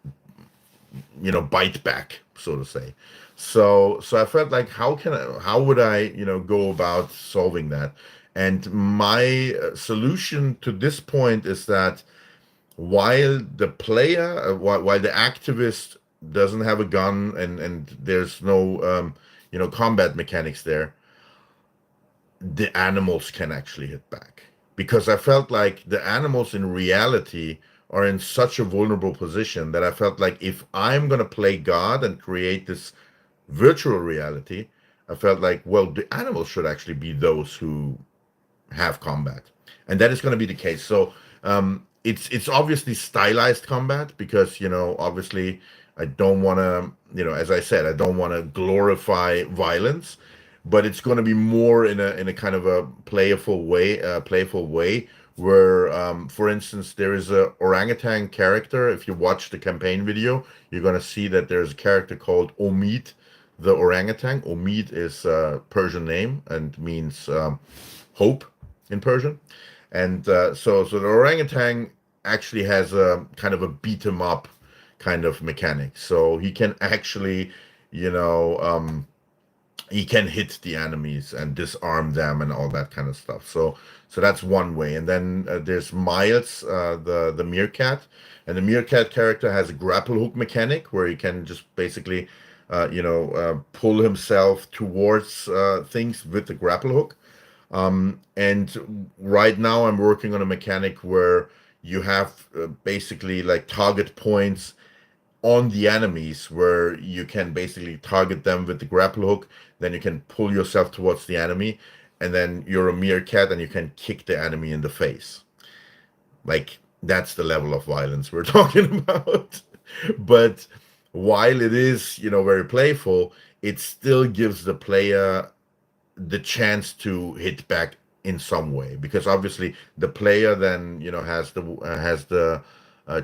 bite back, so to say. So I felt like how would I go about solving that? And my solution to this point is that while the player, while the activist doesn't have a gun, and there's no combat mechanics there, the animals can actually hit back, because I felt like the animals in reality are in such a vulnerable position that I felt like if I'm going to play God and create this virtual reality, I felt like, well, the animals should actually be those who have combat, and that is going to be the case. So it's obviously stylized combat, because obviously I don't want to, as I said, I don't want to glorify violence, but it's going to be more in a kind of a playful way, where for instance, there is a orangutan character. If you watch the campaign video, you're going to see that there's a character called Omid the orangutan. Omid is a Persian name and means hope in Persian. And so the orangutan actually has a kind of a beat 'em up kind of mechanic. So he can actually, you know, he can hit the enemies and disarm them and all that kind of stuff. So that's one way. And then there's Miles, the meerkat, and the meerkat character has a grapple hook mechanic where he can just basically, pull himself towards things with the grapple hook. And right now I'm working on a mechanic where you have basically like target points on the enemies where you can basically target them with the grapple hook, then you can pull yourself towards the enemy, and then you're a meerkat and you can kick the enemy in the face. Like that's the level of violence we're talking about. But while it is, very playful, it still gives the player the chance to hit back in some way, because obviously the player then has the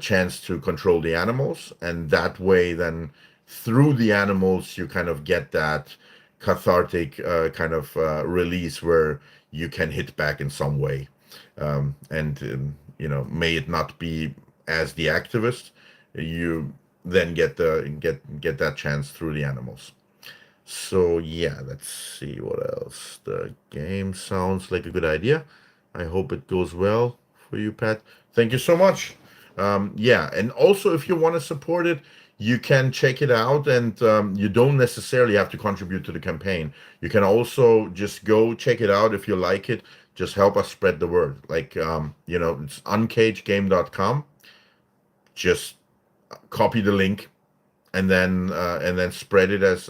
chance to control the animals, and that way then through the animals you kind of get that cathartic kind of release where you can hit back in some way, and may it not be as the activist, you then get that chance through the animals. So yeah, let's see what else. The game sounds like a good idea. I hope it goes well for you, Pat. Thank you so much. Yeah, and also if you want to support it, you can check it out, and you don't necessarily have to contribute to the campaign. You can also just go check it out if you like it. Just help us spread the word. Like it's uncagegame.com. Just copy the link and then spread it as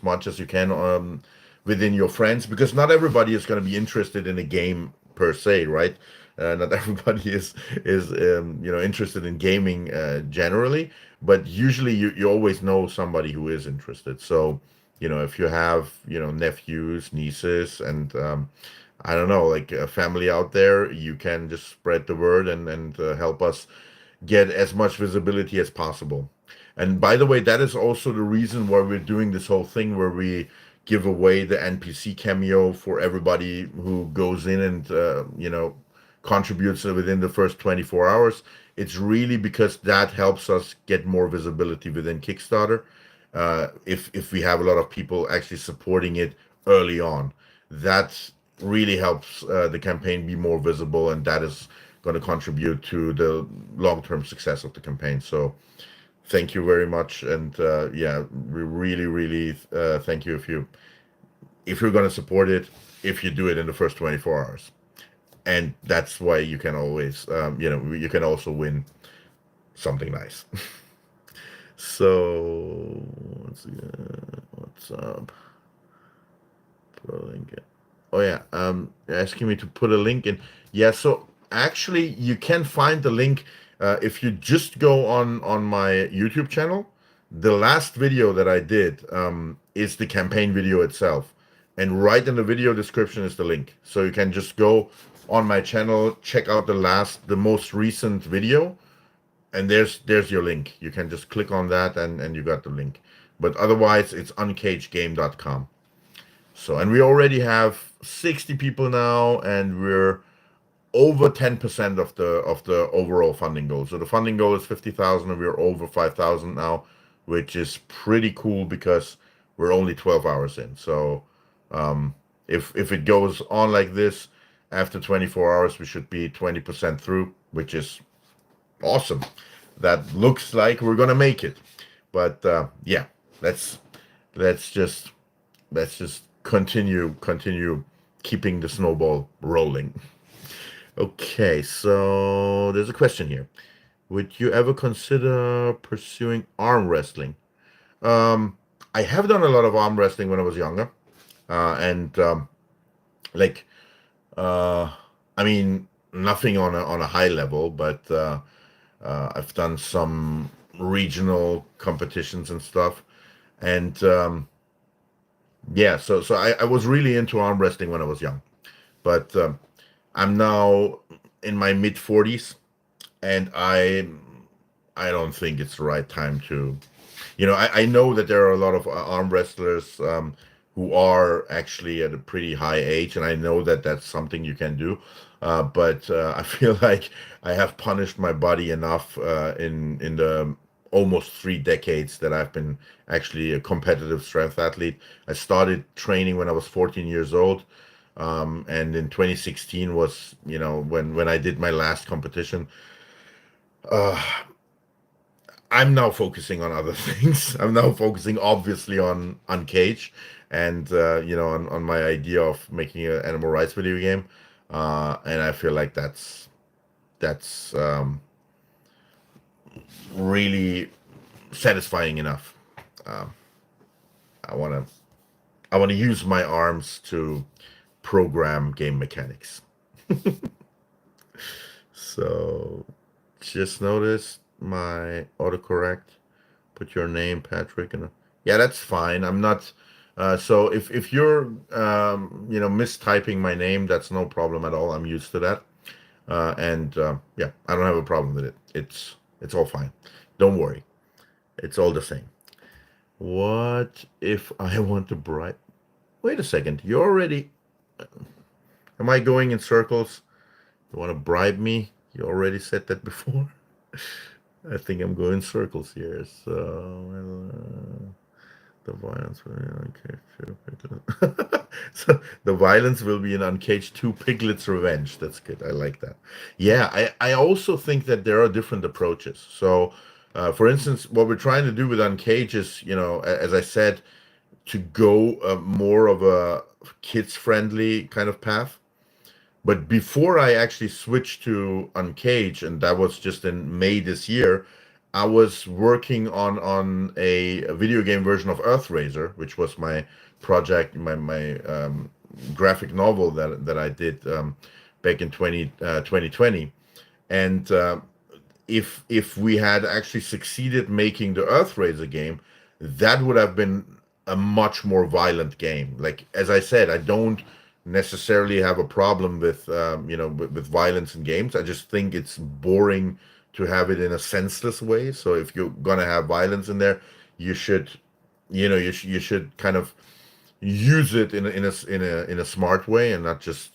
much as you can within your friends, because not everybody is going to be interested in a game per se, right? Not everybody is interested in gaming generally, but usually you always know somebody who is interested. So if you have nephews, nieces, and I don't know, like a family out there, you can just spread the word and help us get as much visibility as possible. And by the way, that is also the reason why we're doing this whole thing where we give away the NPC cameo for everybody who goes in and contributes within the first 24 hours. It's really because that helps us get more visibility within Kickstarter. If we have a lot of people actually supporting it early on, that really helps the campaign be more visible, and that is going to contribute to the long-term success of the campaign. So thank you very much, and yeah, we really thank you if you're going to support it, if you do it in the first 24 hours. And that's why you can always you can also win something nice. So what's up? Put a link in. Oh yeah, you're asking me to put a link in. Yeah, so actually you can find the link if you just go on my YouTube channel. The last video that I did is the campaign video itself, and right in the video description is the link. So you can just go on my channel, check out the most recent video, and there's your link. You can just click on that and you got the link. But otherwise, it's uncagegame.com. So, and we already have 60 people now, and we're over 10% of the overall funding goal. So the funding goal is 50,000, and we're over 5,000 now, which is pretty cool because we're only 12 hours in. So if it goes on like this, after 24 hours, we should be 20% through, which is awesome. That looks like we're gonna make it. But yeah, let's just continue keeping the snowball rolling. Okay, so there's a question here. Would you ever consider pursuing arm wrestling? I have done a lot of arm wrestling when I was younger, and like I mean, nothing on a high level, but I've done some regional competitions and stuff, and yeah, so I was really into arm wrestling when I was young, but I'm now in my mid 40s, and I don't think it's the right time to, I know that there are a lot of arm wrestlers who are actually at a pretty high age, and I know that that's something you can do. But I feel like I have punished my body enough in the almost 3 decades that I've been actually a competitive strength athlete. I started training when I was 14 years old. And in 2016 was, when I did my last competition. Uh, I'm now focusing on other things. I'm now focusing obviously on Cage and on my idea of making an animal rights video game. And I feel like that's really satisfying enough. Um, I wanna I wanna use my arms to program game mechanics. So just notice my autocorrect. Put your name, Patrick, and yeah, that's fine. I'm not. So if you're mistyping my name, that's no problem at all. I'm used to that, and yeah, I don't have a problem with it. It's all fine. Don't worry. It's all the same. What if I want to bribe? Wait a second. You already. Am I going in circles? You want to bribe me? You already said that before. I think I'm going in circles here. So the violence will be in Uncaged 2 Piglets. So the violence will be in Uncaged 2 Piglets Revenge. That's good. I like that. Yeah, I also think that there are different approaches. So, for instance, what we're trying to do with Uncaged is, as I said, to go more of a kids friendly kind of path. But before I actually switched to Uncaged, and that was just in May this year, I was working on a video game version of Earthraiser, which was my project, my graphic novel that I did back in 2020. And if we had actually succeeded making the Earthraiser game, that would have been a much more violent game. Like as I said, I don't necessarily have a problem with with violence in games. I just think it's boring to have it in a senseless way. So if you're gonna have violence in there, you should you should kind of use it in a smart way and not just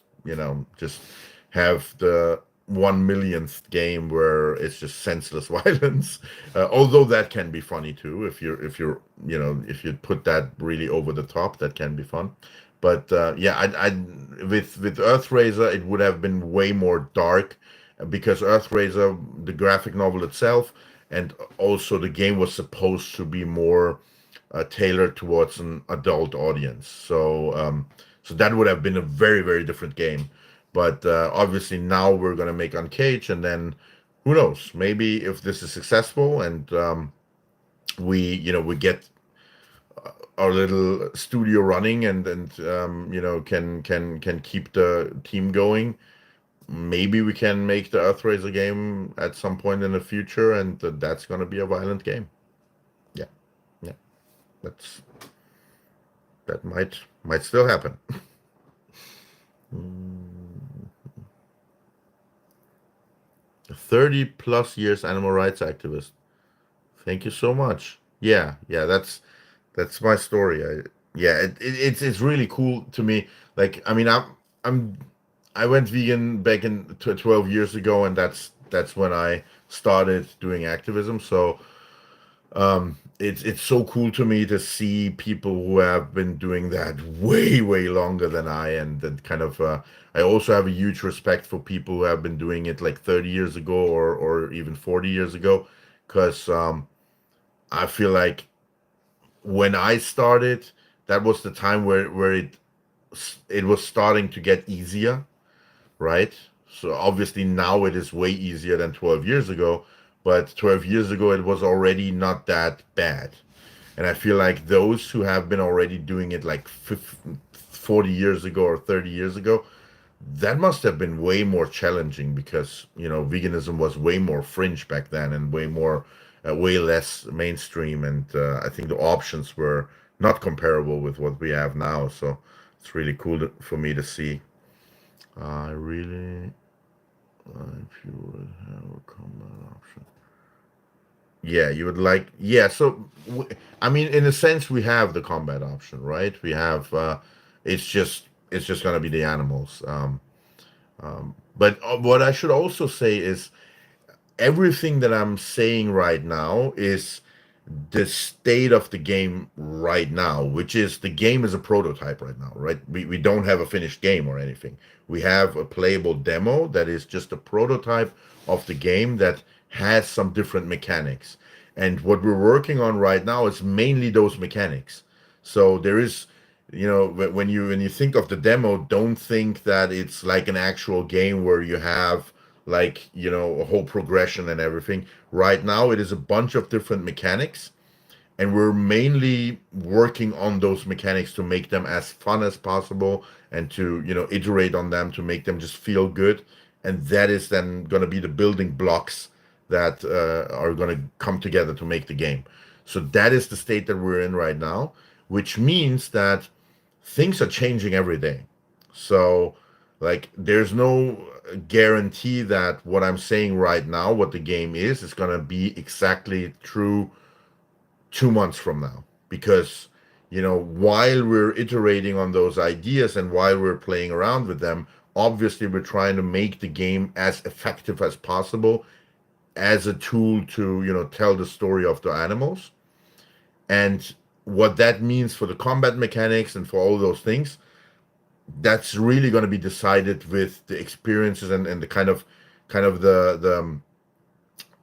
have the 1 millionth game where it's just senseless violence. Although that can be funny too if you put that really over the top, that can be fun. But yeah, I with Earthraiser it would have been way more dark because Earthraiser, the graphic novel itself, and also the game was supposed to be more tailored towards an adult audience. So that would have been a very very different game. But obviously now we're gonna make Uncaged, and then who knows? Maybe if this is successful and we get our little studio running and can keep the team going. Maybe we can make the Earthraiser game at some point in the future, and that's going to be a violent game. Yeah, yeah, that's that might still happen. 30+ years animal rights activist. Thank you so much. Yeah, yeah, that's my story. It's really cool to me. Like, I mean, I'm I went vegan back in 12 years ago, and that's when I started doing activism. So it's so cool to me to see people who have been doing that way way longer than I, and that kind of I also have a huge respect for people who have been doing it like 30 years ago or even 40 years ago, because I feel like when I started, that was the time where it was starting to get easier, right? So obviously now it is way easier than 12 years ago, but 12 years ago it was already not that bad. And I feel like those who have been already doing it like 40 years ago or 30 years ago, that must have been way more challenging because, veganism was way more fringe back then and way less mainstream. And I think the options were not comparable with what we have now. So it's really cool for me to see. I really, if you would have a combat option. Yeah, you would like, yeah. So, I mean, in a sense, we have the combat option, right? We have, it's just gonna be the animals. But what I should also say is everything that I'm saying right now is the state of the game right now, which is the game is a prototype right now, right? We don't have a finished game or anything. We have a playable demo that is just a prototype of the game that has some different mechanics. And what we're working on right now is mainly those mechanics. So there is, when you think of the demo, don't think that it's like an actual game where you have like, a whole progression and everything. Right now, it is a bunch of different mechanics, and we're mainly working on those mechanics to make them as fun as possible and to, iterate on them to make them just feel good. And that is then going to be the building blocks that are going to come together to make the game. So that is the state that we're in right now, which means that things are changing every day. So, like, there's no guarantee that what I'm saying right now, what the game is going to be exactly true 2 months from now. Because, while we're iterating on those ideas and while we're playing around with them, obviously we're trying to make the game as effective as possible as a tool to, tell the story of the animals. And what that means for the combat mechanics and for all those things, that's really going to be decided with the experiences and the kind of the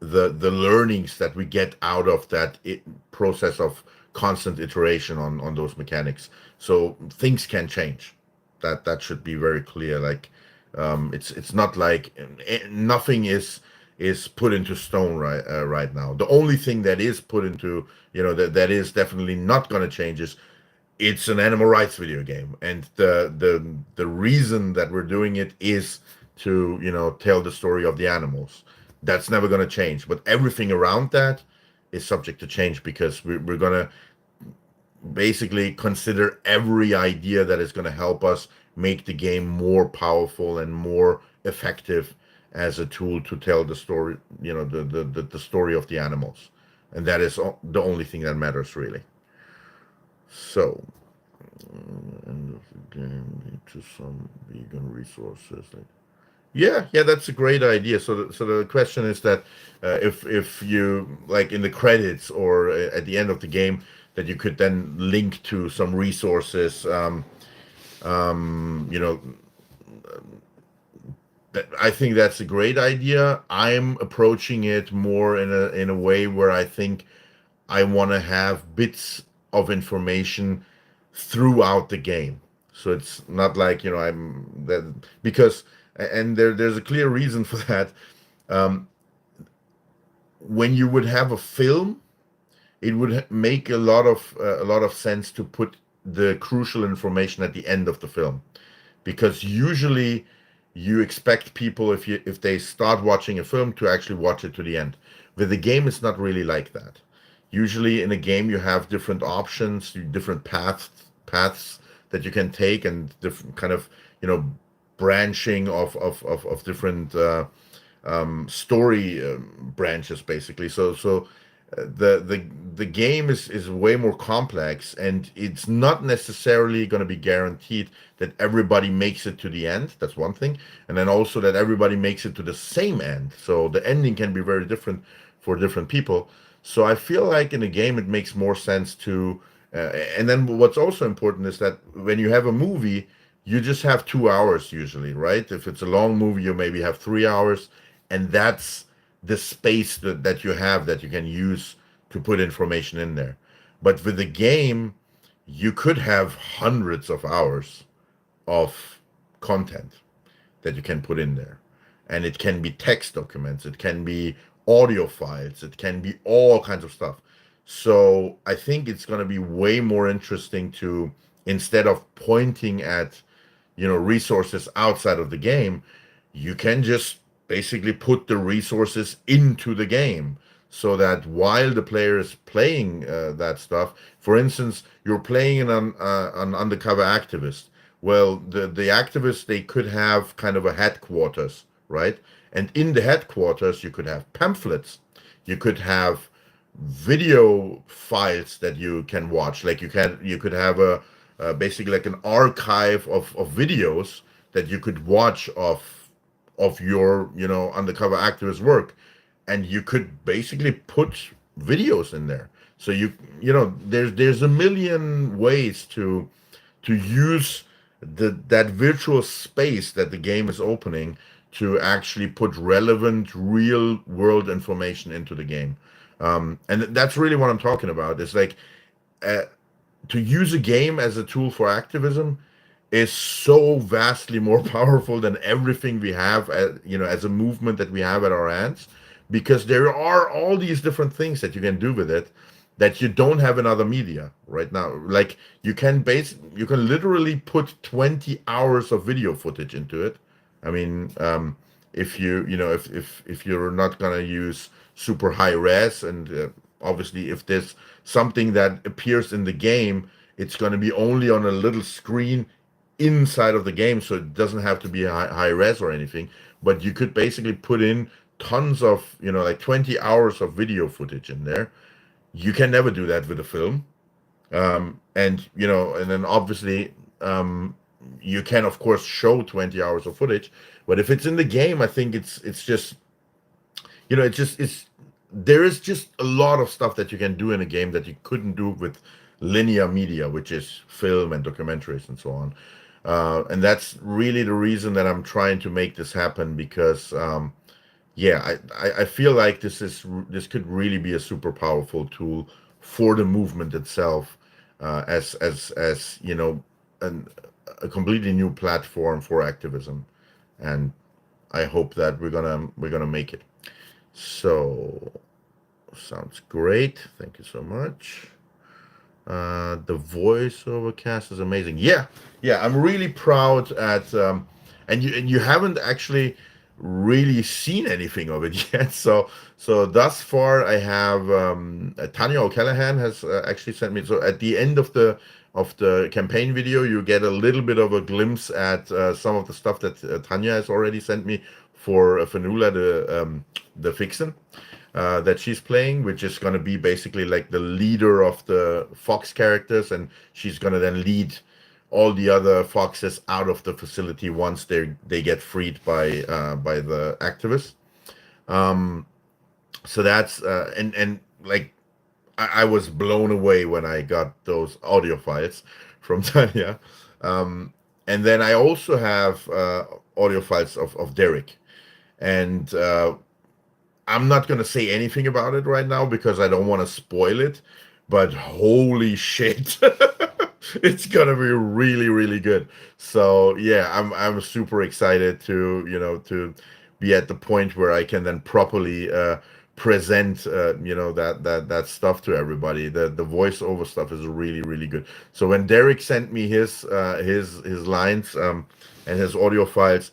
learnings that we get out of that process of constant iteration on those mechanics. So things can change. That should be very clear. Like, it's not like nothing is put into stone right now. The only thing that is put into, that is definitely not going to change is it's an animal rights video game, and the reason that we're doing it is to, tell the story of the animals. That's never going to change, but everything around that is subject to change because we're going to basically consider every idea that is going to help us make the game more powerful and more effective as a tool to tell the story, the story of the animals. And that is the only thing that matters, really. So, end of the game, lead to some vegan resources. Yeah, that's a great idea. So the question is that if you, like, in the credits or at the end of the game, that you could then link to some resources. You know, I think that's a great idea. I'm approaching it more in a way where I think I want to have bits of information throughout the game. So it's not like, I'm that, because, and there's a clear reason for that. Um, when you would have a film, it would make a lot of sense to put the crucial information at the end of the film, because usually you expect people, if they start watching a film, to actually watch it to the end. With the game, it's not really like that. Usually in a game you have different options, different paths that you can take, and different kind of, branching of different story branches, basically. So the game is way more complex, and it's not necessarily going to be guaranteed that everybody makes it to the end. That's one thing. And then also that everybody makes it to the same end. So the ending can be very different for different people. So I feel like in a game it makes more sense to and then what's also important is that when you have a movie, you just have 2 hours usually, right? If it's a long movie, you maybe have 3 hours, and that's the space that you have that you can use to put information in there. But with the game, you could have hundreds of hours of content that you can put in there. And it can be text documents, it can be audio files, it can be all kinds of stuff. So I think it's going to be way more interesting to, instead of pointing at, resources outside of the game, you can just basically put the resources into the game, so that while the player is playing that stuff, for instance, you're playing an undercover activist. Well, the activists, they could have kind of a headquarters, right? And in the headquarters, you could have pamphlets, you could have video files that you can watch. Like you could have a basically like an archive of videos that you could watch of your undercover activist work. and you could basically put videos in there. So there's a million ways to use that virtual space that the game is opening to actually put relevant real world information into the game. And that's really what I'm talking about. It's like uh, to use a game as a tool for activism is so vastly more powerful than everything we have as a movement that we have at our hands, because there are all these different things that you can do with it that you don't have in other media right now. Like you can literally put 20 hours of video footage into it. I mean, if if you're not going to use super high res, and obviously if there's something that appears in the game, it's going to be only on a little screen inside of the game, so it doesn't have to be high res or anything. But you could basically put in tons of, like 20 hours of video footage in there. You can never do that with a film. And then obviously, you can of course show 20 hours of footage, but if it's in the game, I think it's just, it's there is just a lot of stuff that you can do in a game that you couldn't do with linear media, which is film and documentaries and so on. And that's really the reason that I'm trying to make this happen, because yeah, I feel like this could really be a super powerful tool for the movement itself, as a completely new platform for activism, and I hope that we're gonna make it. So sounds great. Thank you so much. The voiceover cast is amazing. Yeah, I'm really proud at and you haven't actually really seen anything of it yet. So thus far, I have Tanya O'Callaghan has actually sent me. So at the end of the campaign video, you get a little bit of a glimpse at some of the stuff that Tanya has already sent me for Fanula, the Vixen that she's playing, which is going to be basically like the leader of the Fox characters, and she's going to then lead all the other foxes out of the facility once they get freed by the activists. Um, so that's and like I was blown away when I got those audio files from Tanya. And then I also have audio files of Derek, and I'm not going to say anything about it right now because I don't want to spoil it, but holy shit. It's going to be really really good. So, yeah, I'm super excited to be at the point where I can then properly present that stuff to everybody. The voiceover stuff is really really good. So when Derek sent me his lines and his audio files,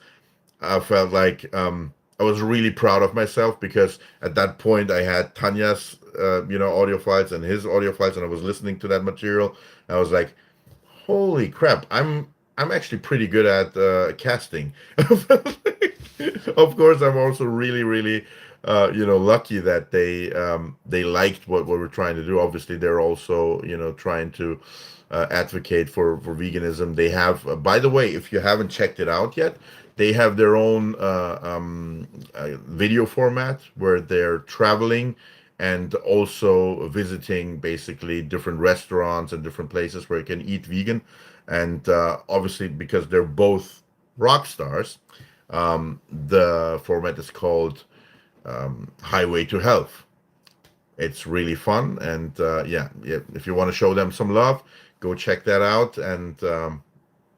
I felt like I was really proud of myself, because at that point I had Tanya's audio files and his audio files, and I was listening to that material. I was like, holy crap, I'm actually pretty good at casting. Of course, I'm also really really lucky that they liked what we're trying to do. Obviously, they're also trying to advocate for veganism. They have, by the way, if you haven't checked it out yet, they have their own video format where they're traveling and also visiting basically different restaurants and different places where you can eat vegan. And obviously, because they're both rock stars, the format is called Highway to Health. It's really fun, and yeah, if you want to show them some love, go check that out, and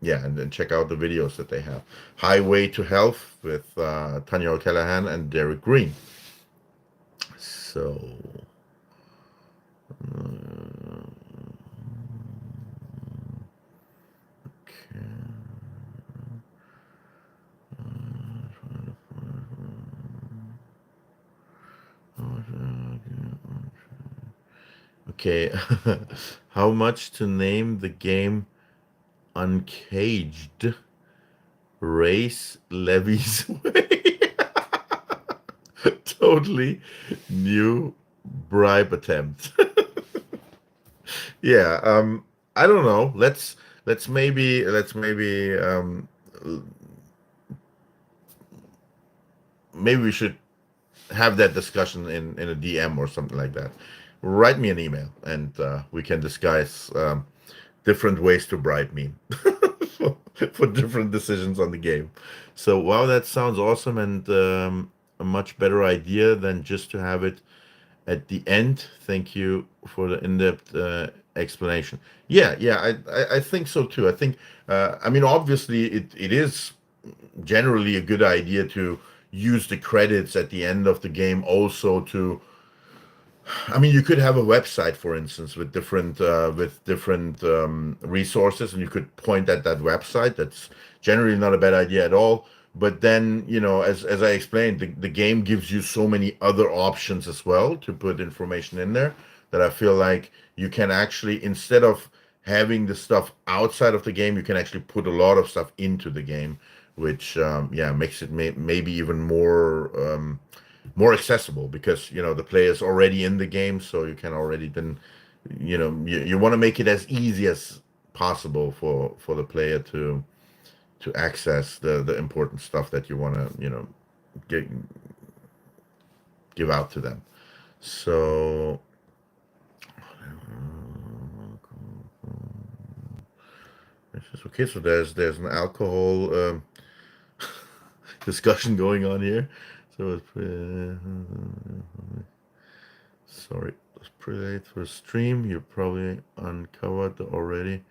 yeah, and then check out the videos that they have. Highway to Health with Tanya O'Callaghan and Derek Green. So, okay. Okay, how much to name the game Uncaged Race Levy's Way? Totally new bribe attempt. Yeah, I don't know. Maybe we should have that discussion in a DM or something like that. Write me an email, and we can discuss different ways to bribe me for, for different decisions on the game. So wow, that sounds awesome, and a much better idea than just to have it at the end. Thank you for the in-depth explanation. Yeah, yeah, I think so too. I think, I mean, obviously, it is generally a good idea to use the credits at the end of the game also to, I mean, you could have a website, for instance, with different resources, and you could point at that website. That's generally not a bad idea at all. But then, as I explained, the game gives you so many other options as well to put information in there that I feel like you can actually, instead of having the stuff outside of the game, you can actually put a lot of stuff into the game, which yeah, makes it maybe even more accessible, because the player's already in the game, so you can already then you want to make it as easy as possible for the player to access the important stuff that you want to get, give out to them. So okay, so there's an alcohol discussion going on here. So it's sorry, it's pretty late for a stream. You're probably uncovered already.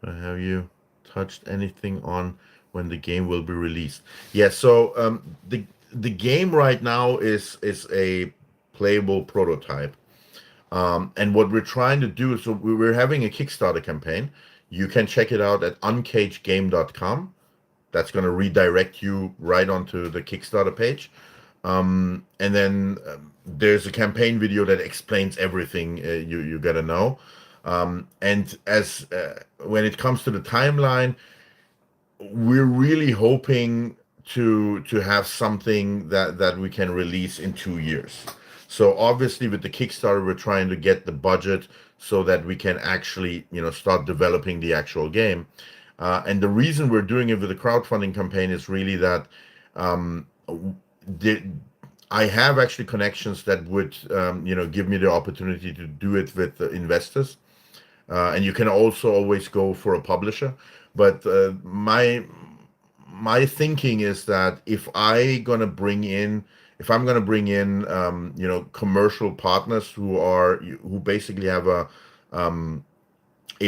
Have you touched anything on when the game will be released? Yeah, so the game right now is a playable prototype. And what we're trying to do is, so we're having a Kickstarter campaign. You can check it out at uncagedgame.com. That's going to redirect you right onto the Kickstarter page. And then there's a campaign video that explains everything you got to know. And as when it comes to the timeline, we're really hoping to have something that we can release in 2 years. So obviously with the Kickstarter, we're trying to get the budget so that we can actually start developing the actual game. And the reason we're doing it with the crowdfunding campaign is really that I have actually connections that would give me the opportunity to do it with investors. And you can also always go for a publisher. But my thinking is that if I'm gonna bring in commercial partners who basically have a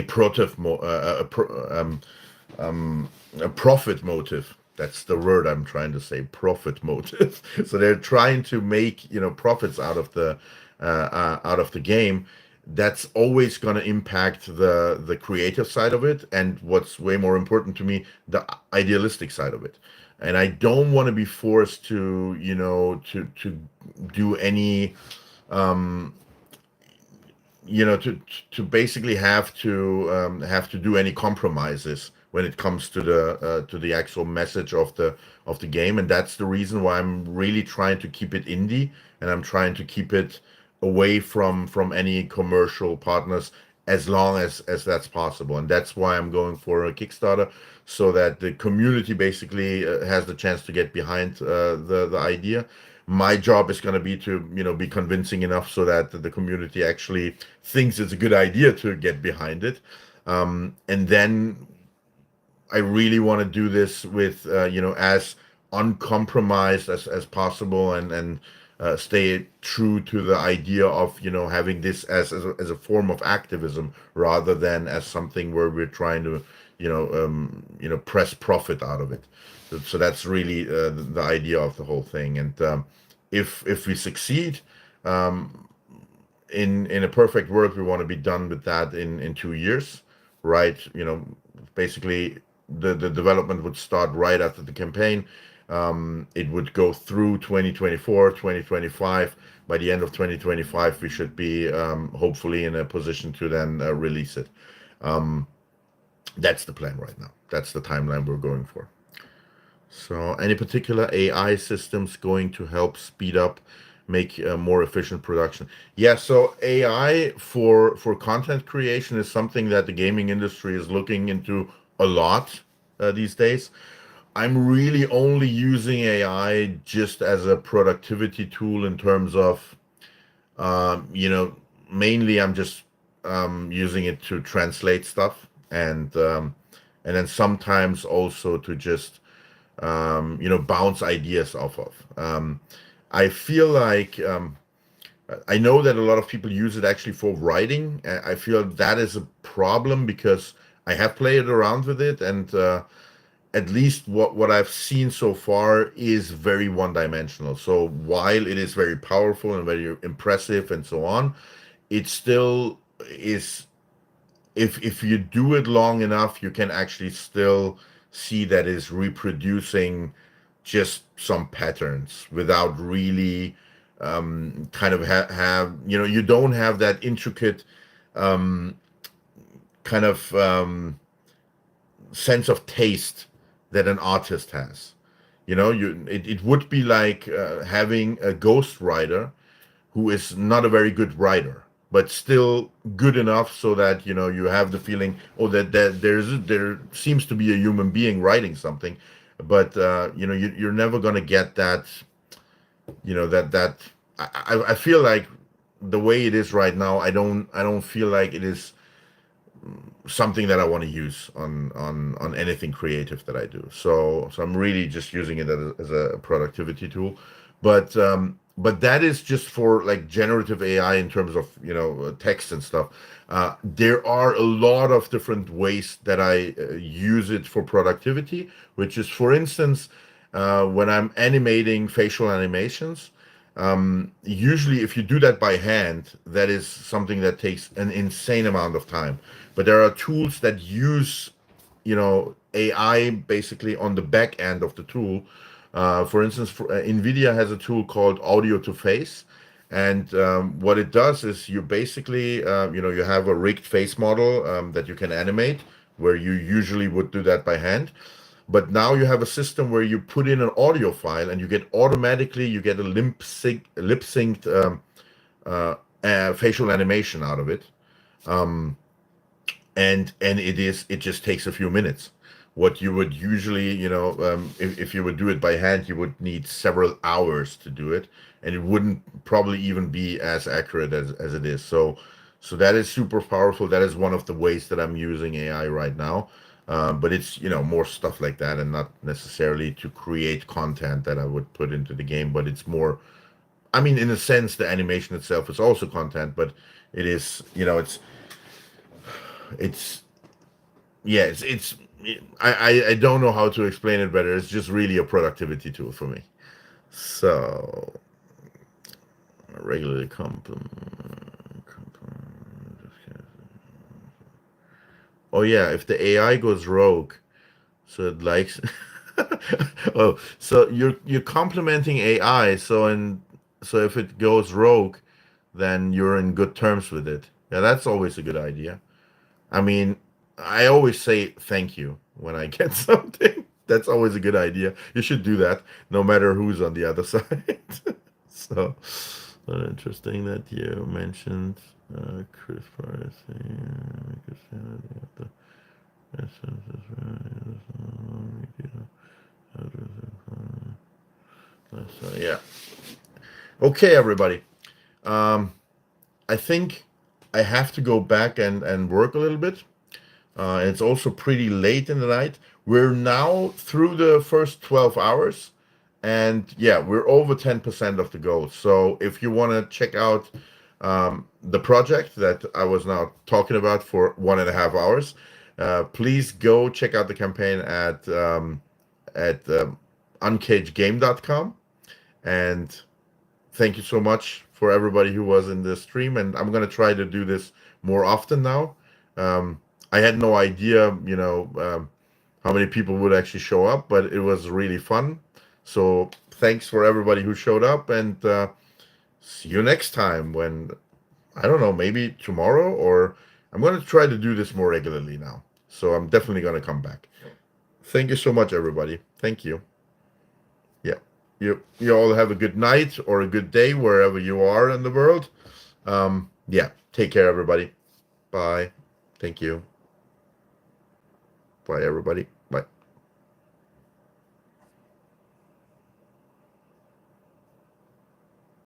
profit a profit motive. That's the word I'm trying to say, profit motive. So they're trying to make profits out of the game. That's always going to impact the creative side of it, and what's way more important to me, the idealistic side of it. And I don't want to be forced to to do any to basically have to do any compromises when it comes to the actual message of the game. And that's the reason why I'm really trying to keep it indie, and I'm trying to keep it away from any commercial partners as long as that's possible. And that's why I'm going for a Kickstarter, so that the community basically has the chance to get behind the idea. My job is going to be to be convincing enough so that the community actually thinks it's a good idea to get behind it. And then I really want to do this with as uncompromised as possible, and stay true to the idea of having this as a form of activism, rather than as something where we're trying to press profit out of it. So that's really the idea of the whole thing. And if we succeed, in a perfect world, we want to be done with that in 2 years, right? Basically the development would start right after the campaign. It would go through 2024, 2025. By the end of 2025, we should be hopefully in a position to then release it. That's the plan right now. That's the timeline we're going for. So any particular AI systems going to help speed up, make more efficient production? Yeah, so AI for content creation is something that the gaming industry is looking into a lot these days. I'm really only using AI just as a productivity tool in terms of, you know, mainly I'm just using it to translate stuff and then sometimes also to just you know, bounce ideas off of. I feel like I know that a lot of people use it actually for writing. I feel that is a problem because I have played around with it, and at least what I've seen so far is very one-dimensional. So while it is very powerful and very impressive and so on, it still is, if you do it long enough, you can actually still see that it's reproducing just some patterns without really kind of have, you know, you don't have that intricate um, kind of sense of taste that an artist has. You know, it would be like having a ghostwriter who is not a very good writer, but still good enough so that, you know, you have the feeling, oh, that there seems to be a human being writing something, but you know, you're never gonna get that, you know, that I feel like the way it is right now, I don't feel like it is something that I want to use on anything creative that I do. So I'm really just using it as a productivity tool, but that is just for like generative AI in terms of, you know, text and stuff. There are a lot of different ways that I use it for productivity, which is, for instance, when I'm animating facial animations. Usually, if you do that by hand, that is something that takes an insane amount of time. But there are tools that use, you know, AI basically on the back end of the tool. For instance, NVIDIA has a tool called Audio to Face. And what it does is you basically, you know, you have a rigged face model that you can animate, where you usually would do that by hand. But now you have a system where you put in an audio file and you get automatically, you get a lip synced facial animation out of it. Um, and it just takes a few minutes. What you would usually, you know, if you would do it by hand, you would need several hours to do it, and it wouldn't probably even be as accurate as it is. So that is super powerful. That is one of the ways that I'm using AI right now. But it's, you know, more stuff like that, and not necessarily to create content that I would put into the game. But it's more, I mean, in a sense, the animation itself is also content, but it is, you know, it's yeah, I don't know how to explain it better. It's just really a productivity tool for me. So regularly oh yeah, if the AI goes rogue, so it likes oh, so you're complimenting AI, so if it goes rogue, then you're in good terms with it. Yeah, that's always a good idea. I mean, I always say thank you when I get something. That's always a good idea. You should do that no matter who's on the other side. So, interesting that you mentioned Chris Price. So, yeah. Okay, everybody. Um, I think I have to go back and work a little bit. It's also pretty late in the night. We're now through the first 12 hours, and yeah, we're over 10% of the goal. So if you want to check out the project that I was now talking about for 1.5 hours, please go check out the campaign at uncagegame.com. And thank you so much for everybody who was in the stream. And I'm going to try to do this more often now. I had no idea, you know, how many people would actually show up, but it was really fun. So thanks for everybody who showed up, and see you next time when, I don't know, maybe tomorrow, or I'm going to try to do this more regularly now. So I'm definitely going to come back. Thank you so much, everybody. Thank you. Yeah. You all have a good night or a good day wherever you are in the world. Yeah. Take care, everybody. Bye. Thank you. Bye, everybody.